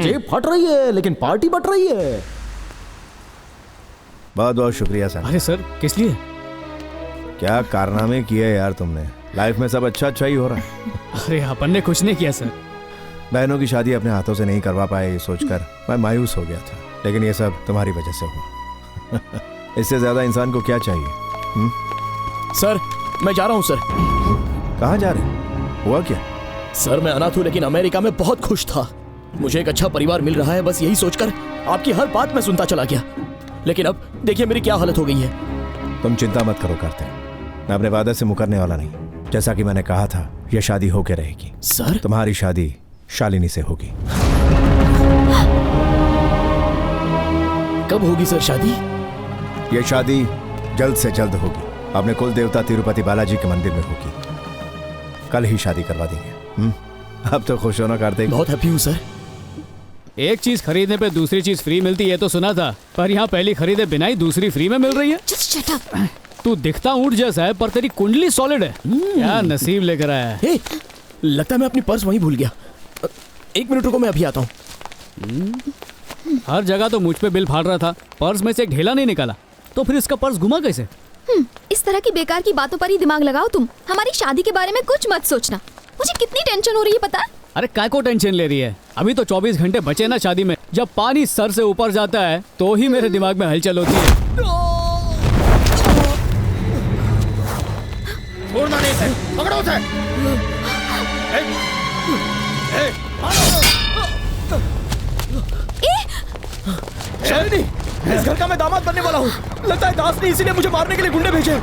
जेब फट रही है लेकिन पार्टी बट रही है। बहुत बहुत शुक्रिया सर। अरे सर किस लिए? क्या कारनामे किए यार तुमने। लाइफ में सब अच्छा ही हो रहा है। अरे अपन ने कुछ नहीं किया सर। बहनों की शादी अपने हाथों से नहीं करवा पाए ये सोचकर मैं मायूस हो गया था, लेकिन ये सब तुम्हारी वजह से हुआ। इससे ज्यादा इंसान को क्या चाहिए? सर मैं जा रहा हूँ सर। कहाँ जा रहे? हुआ क्या? सर मैं अनाथ हूँ लेकिन अमेरिका में बहुत खुश था। मुझे एक अच्छा परिवार मिल रहा है, बस यही सोचकर आपकी हर बात मैं सुनता चला गया। लेकिन अब देखिए मेरी क्या हालत हो गई है। तुम चिंता मत करो करते, मैं अपने वादे से मुकरने वाला नहीं। जैसा कि मैंने कहा था, यह शादी होके रहेगी। सर तुम्हारी शादी शालिनी से होगी। कब होगी सर शादी? यह शादी जल्द से जल्द होगी। अपने कुल देवता तिरुपति बालाजी के मंदिर में होगी। कल ही शादी करवा देंगे। अब तो खुश होना कार्तिक। बहुत हैप्पी हूँ सर। एक चीज खरीदने पे दूसरी चीज फ्री मिलती है तो सुना था, पर यहाँ पहली खरीदे बिना ही दूसरी फ्री में मिल रही है। Just shut up. तू दिखता ऊंट जैसा है पर तेरी कुंडली सॉलिड है। क्या नसीब लेकर आया है। हे, लगता है मैं अपनी पर्स वहीं भूल गया। 1 मिनट रुको, मैं अभी आता हूँ। हर जगह तो मुझ पे बिल फाड़ रहा था, पर्स में से एक ढेला नहीं निकाला, तो फिर इसका पर्स घुमा कैसे? इस तरह की बेकार की बातों पर ही दिमाग लगाओ तुम। हमारी शादी के बारे में कुछ मत सोचना। मुझे कितनी टेंशन हो रही है पता है? अरे काय को टेंशन ले रही है? अभी तो 24 घंटे बचे ना शादी में। जब पानी सर से ऊपर जाता है तो ही मेरे दिमाग में हलचल होती है। छोड़ना नहीं से, पकड़ो उसे। शालिनी, इस घर का मैं दामाद बनने वाला हूँ। लगता है दास ने इसीलिए मुझे मारने के लिए गुंडे भेजे।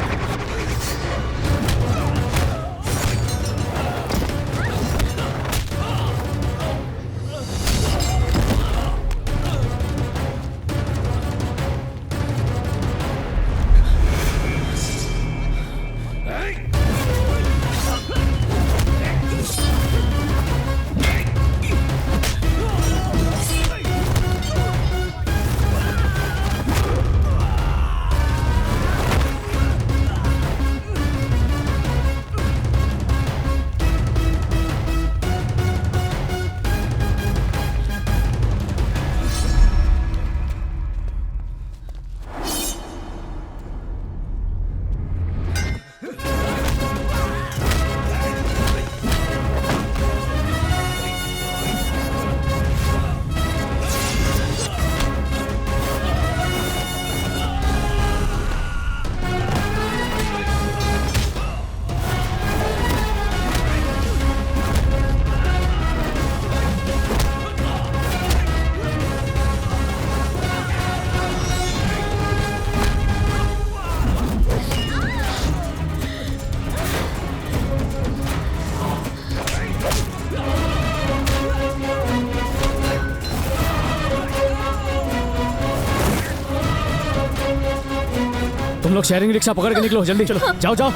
तुम लोग शेयरिंग रिक्शा पकड़ के निकलो, जल्दी चलो, जाओ जाओ।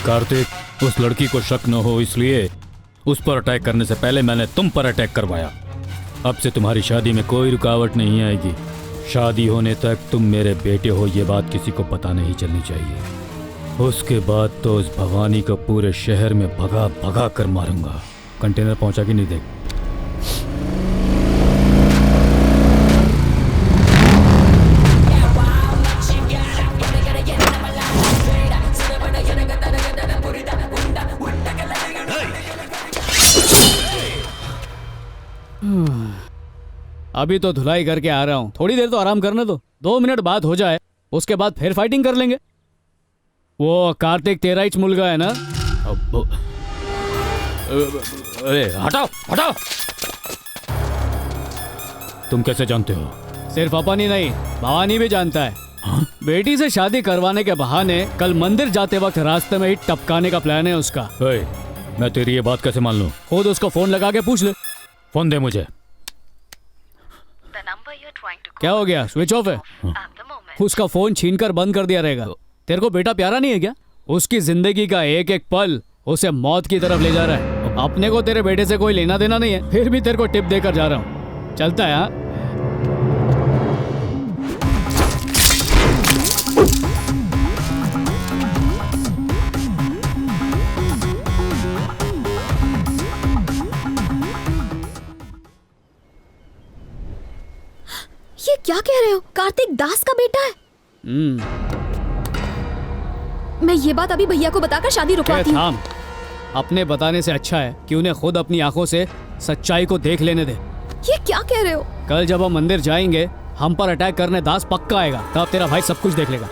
कार्तिक, उस लड़की को शक न हो इसलिए उस पर अटैक करने से पहले मैंने तुम पर अटैक करवाया। अब से तुम्हारी शादी में कोई रुकावट नहीं आएगी। शादी होने तक तुम मेरे बेटे हो, ये बात किसी को पता नहीं चलनी चाहिए। उसके बाद तो उस भवानी को पूरे शहर में भगा भगा कर मारूंगा। कंटेनर पहुंचा कि नहीं देख। अभी तो धुलाई करके आ रहा हूँ, थोड़ी देर तो आराम करने दो। 2 मिनट बाद हो जाए, उसके बाद फिर फाइटिंग कर लेंगे। वो कार्तिक तेरा ही मुलगा है ना? अरे हटाओ हटाओ। तुम कैसे जानते हो? सिर्फ अपन ही नहीं, भवानी भी जानता है। हाँ? बेटी से शादी करवाने के बहाने कल मंदिर जाते वक्त रास्ते में ही टपकाने का प्लान है उसका। मैं तेरी ये बात कैसे मान लूं? खुद उसको फोन लगा के पूछ ले। फोन दे मुझे। क्या हो गया, स्विच ऑफ है? उसका फोन छीनकर बंद कर दिया रहेगा। तेरे को बेटा प्यारा नहीं है क्या? उसकी जिंदगी का एक एक पल उसे मौत की तरफ ले जा रहा है। अपने को तेरे बेटे से कोई लेना देना नहीं है, फिर भी तेरे को टिप देकर जा रहा हूँ। चलता है? हाँ, ये क्या कह रहे हो? कार्तिक दास का बेटा है? मैं ये बात अभी भैया को बताकर शादी रुकवाती हूँ। अपने बताने से अच्छा है कि उन्हें खुद अपनी आंखों से सच्चाई को देख लेने दे। ये क्या कह रहे हो? कल जब हम मंदिर जाएंगे, हम पर अटैक करने दास पक्का आएगा, तब तेरा भाई सब कुछ देख लेगा।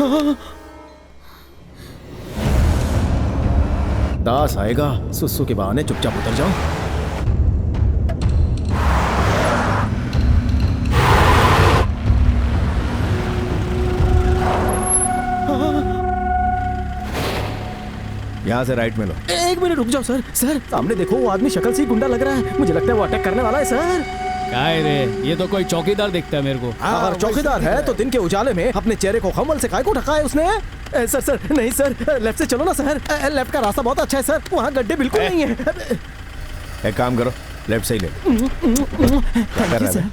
दास आएगा, सुसु के बहाने चुपचाप उतर जाओ। यहाँ से राइट में लो। 1 मिनट रुक जाओ सर। सर सामने देखो, वो आदमी शक्ल से ही गुंडा लग रहा है। मुझे लगता है वो अटैक करने वाला है सर। क्या है रे, ये तो कोई चौकीदार दिखता है मेरे को। अगर चौकीदार है तो दिन के उजाले में अपने चेहरे को खम्बल से काय को ढका है उसने? सर सर नहीं सर, लेफ्ट से चलो ना सर। लेफ्ट का रास्ता बहुत अच्छा है सर, वहाँ गड्ढे बिल्कुल नहीं है। एक काम करो, लेफ्ट से ही ले लो। क्या कर रहा है?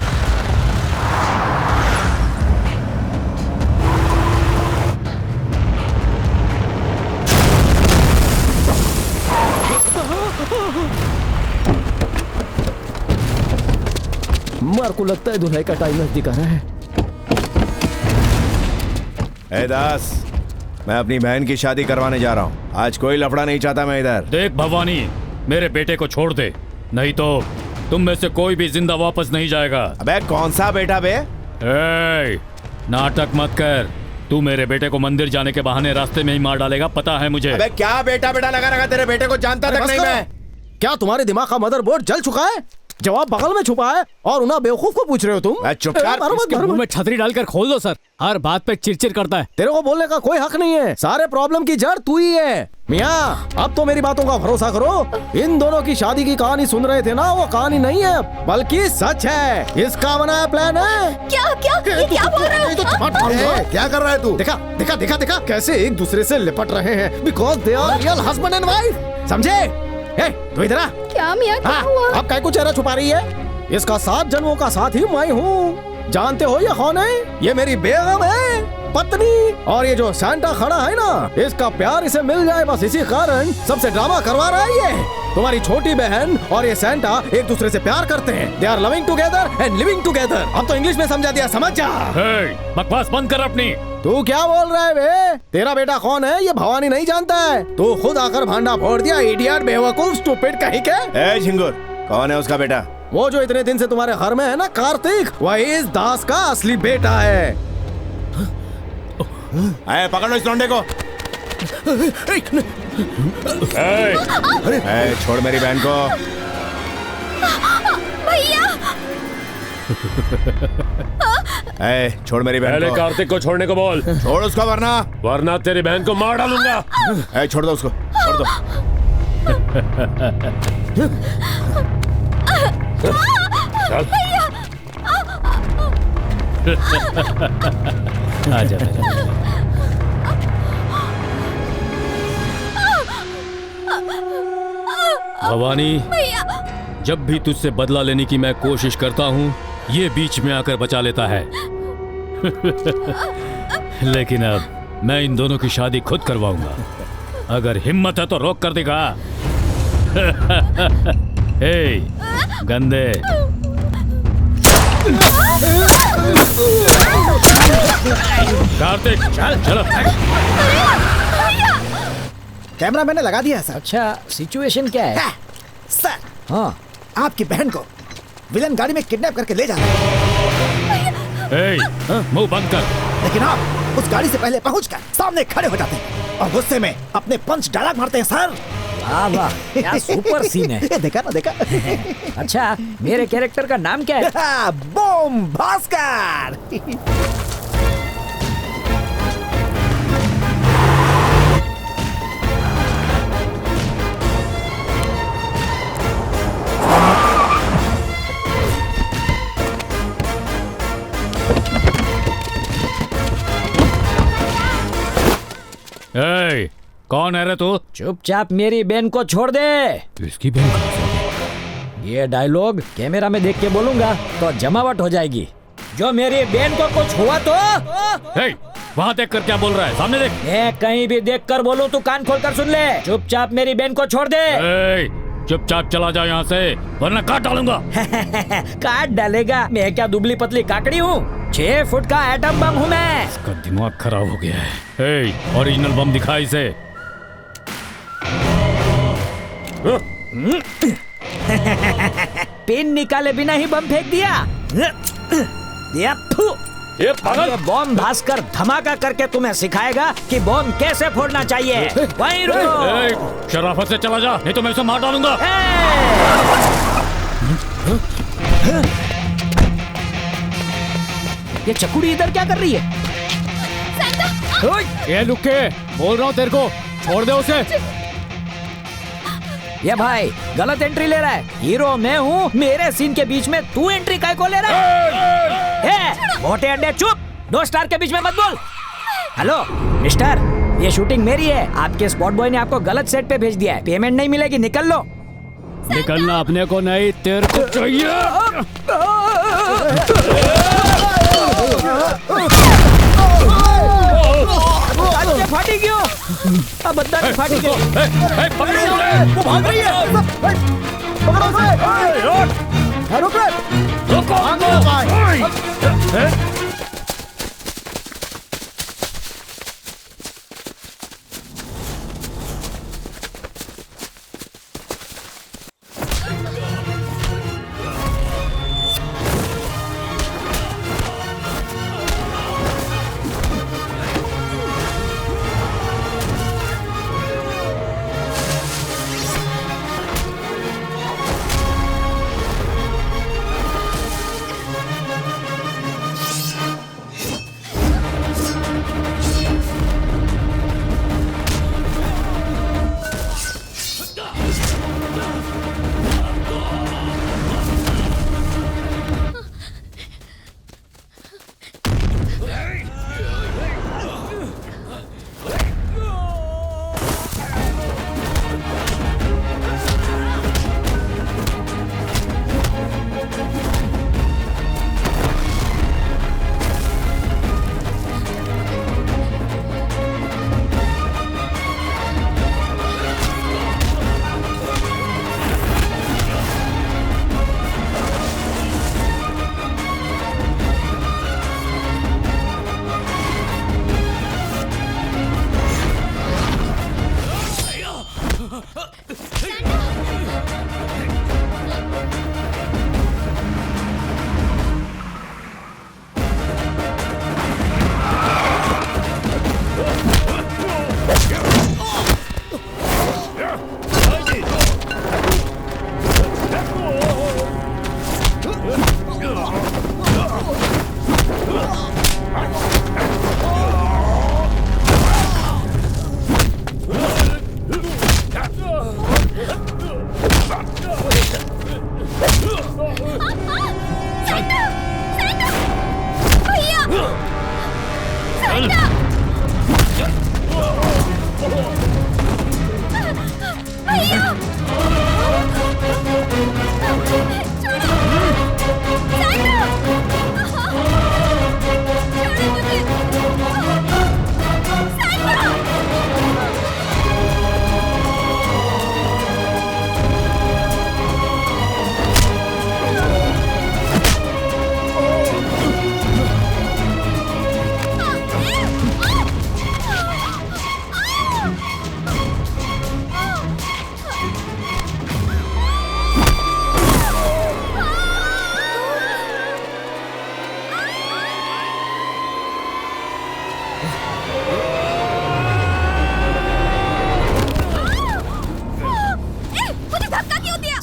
मार को लगता है दुल्हन का टाइम नजदीक आ रहा है। ए दास, मैं अपनी बहन की शादी करवाने जा रहा हूँ। आज कोई लफड़ा नहीं चाहता मैं इधर। देख भवानी, मेरे बेटे को छोड़ दे, नहीं तो तुम में से कोई भी जिंदा वापस नहीं जाएगा। अबे कौन सा बेटा बे? नाटक मत कर। तू मेरे बेटे को मंदिर जाने के बहाने रास्ते में ही मार डालेगा, पता है मुझे। अबे क्या बेटा बेटा लगा रखा? तेरे बेटे को जानता तक नहीं मैं। क्या तुम्हारे दिमाग का मदरबोर्ड जल चुका है? जवाब बगल में छुपा है और उन्हें बेवकूफ को पूछ रहे हो तुम? चुप कर। इसके मुंह में छतरी डालकर खोल दो सर, हर बात पे चिड़चिड़ करता है। तेरे को बोलने का कोई हक नहीं है। सारे प्रॉब्लम की जड़ तू ही है। मियाँ, अब तो मेरी बातों का भरोसा करो। इन दोनों की शादी की कहानी सुन रहे थे ना, वो कहानी नहीं है बल्कि सच है। इसका बनाया प्लान है। क्या क्या क्या बोल रहे हो? क्या कर रहा है तू? देखा देखा देखा देखा कैसे एक दूसरे से लिपट रहे हैं, because they are real husband and wife. समझे? तू इधर आ। क्या मियाँ, क्या हुआ? अब काय को चेहरा छुपा रही है? इसका 7 जन्मों का साथ ही मैं हूँ। जानते हो ये कौन है? ये मेरी बेगम है, पत्नी। और ये जो सैंटा खड़ा है ना, इसका प्यार इसे मिल जाए बस इसी कारण सबसे ड्रामा करवा रहा है ये। तुम्हारी छोटी बहन और ये सैंटा एक दूसरे से प्यार करते हैं। They are loving together and living together. अब तो इंग्लिश में समझा दिया, समझ जा। बकवास बंद कर अपनी। तू क्या बोल रहा है बे? तेरा बेटा कौन है ये भवानी नहीं जानता है। तू खुद आकर भांडा फोड़ दिया, इडियट, बेवकूफ, स्टूपिड कहीं के। ए झिंगुर, कौन है उसका बेटा? वो जो इतने दिन से तुम्हारे घर में है ना, कार्तिक, वही इस दास का असली बेटा है। पकड़ो इस लौंडे को। छोड़ मेरी बहन को। भैया छोड़ मेरी बहन पहले को। कार्तिक को छोड़ने को बोल। छोड़ उसको वरना तेरी बहन को मार डालूंगा। छोड़ दो उसको, छोड़ दो। चल। आजा भवानी, जब भी तुझसे बदला लेने की मैं कोशिश करता हूँ, ये बीच में आकर बचा लेता है। लेकिन अब मैं इन दोनों की शादी खुद करवाऊंगा। अगर हिम्मत है तो रोक कर देगा। हे गंदे, कार्तिक चल चलो। कैमरा मैंने लगा दिया सर। अच्छा, सिचुएशन क्या है? सर, हाँ, आपकी बहन को विलन गाड़ी में किडनैप करके ले जा रहा है। मुंह बंद कर। लेकिन आप उस गाड़ी से पहले पहुंचकर सामने खड़े हो जाते हैं और गुस्से में अपने पंच डायलॉग मारते हैं सर। वाह वाह, क्या सुपर सीन है। देखा ना, देखा। अच्छा, मेरे कैरेक्टर का नाम क्या है? बम भास्कर। कौन है रे तू? चुपचाप मेरी बहन को छोड़ दे। इसकी बहन कहाँ से? ये डायलॉग कैमरा में देख के बोलूंगा तो जमावट हो जाएगी। जो मेरी बहन को कुछ हुआ तो वहाँ देख कर क्या बोल रहा है? सामने देख। मैं कहीं भी देख कर बोलूं तू कान खोल कर सुन ले। चुपचाप मेरी बहन को छोड़ दे। चुपचाप चला जाओ यहाँ से, वरना काट डालूंगा। काट डालेगा? मैं क्या दुबली पतली काकड़ी हूँ? 6 फुट का एटम बम हूँ मैं। इसका दिमाग खराब हो गया है। ओरिजिनल बम दिखा इसे। पिन निकाले बिना ही बम फेंक दिया। ये पागल बम भास्कर धमाका करके तुम्हें सिखाएगा कि बम कैसे फोड़ना चाहिए। वहीं रुको। शराफत से चला जा, नहीं तो मैं इसे मार डालूंगा। ये चकुड़ी इधर क्या कर रही है? ये लुक्के, बोल रहा हूँ तेरे को, छोड़ दे उसे। ये भाई गलत एंट्री ले रहा है। हीरो मैं हूँ, मेरे सीन के बीच में तू एंट्री काय को ले रहा है? मोटे अंडे चुप, 2 स्टार के बीच में मत बोल। हेलो मिस्टर, ये शूटिंग मेरी है। आपके स्पॉट बॉय ने आपको गलत सेट पे भेज दिया है। पेमेंट नहीं मिलेगी, निकल लो। निकलना अपने को नहीं, तेरे को चाहिए। फाटी क्यों? अब बंदा नहीं फाटी क्यों? वो भाग रही है। पकड़ो उसे। रुक रे। रुको।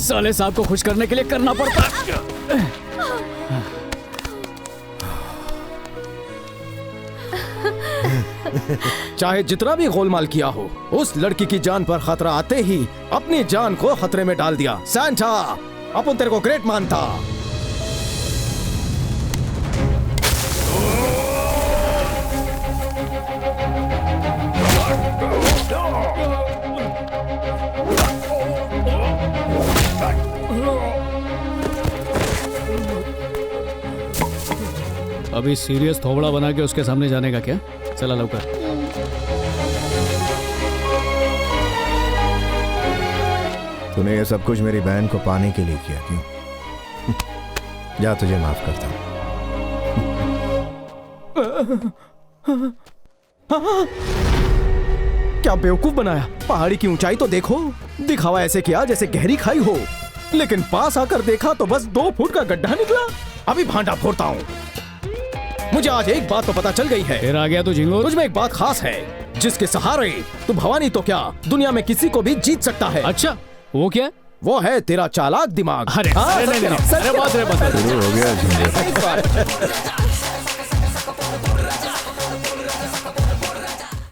साले साहब को खुश करने के लिए करना पड़ता है। चाहे जितना भी गोलमाल किया हो, उस लड़की की जान पर खतरा आते ही अपनी जान को खतरे में डाल दिया। सैंटा, अपन तेरे को ग्रेट मानता। अभी सीरियस थोबड़ा बना के उसके सामने जाने का क्या? चला लौकर। तूने ये सब कुछ मेरी बहन को पाने के लिए किया, क्यों? जा, तुझे माफ करता हूं। क्या बेवकूफ बनाया। पहाड़ी की ऊंचाई तो देखो, दिखावा ऐसे किया जैसे गहरी खाई हो, लेकिन पास आकर देखा तो बस 2 फुट का गड्ढा निकला। अभी भांडा फोड़ता हूँ। मुझे आज एक बात तो पता चल गई है। फिर आ गया तू झिंगुर। तुझ में एक बात खास है, जिसके सहारे तू भवानी तो क्या दुनिया में किसी को भी जीत सकता है। अच्छा, वो क्या? वो है तेरा चालाक दिमाग। अरे हाँ, नहीं, नहीं, नहीं, अरे बात रे, बात रे। शुरू हो गया झिंगुर।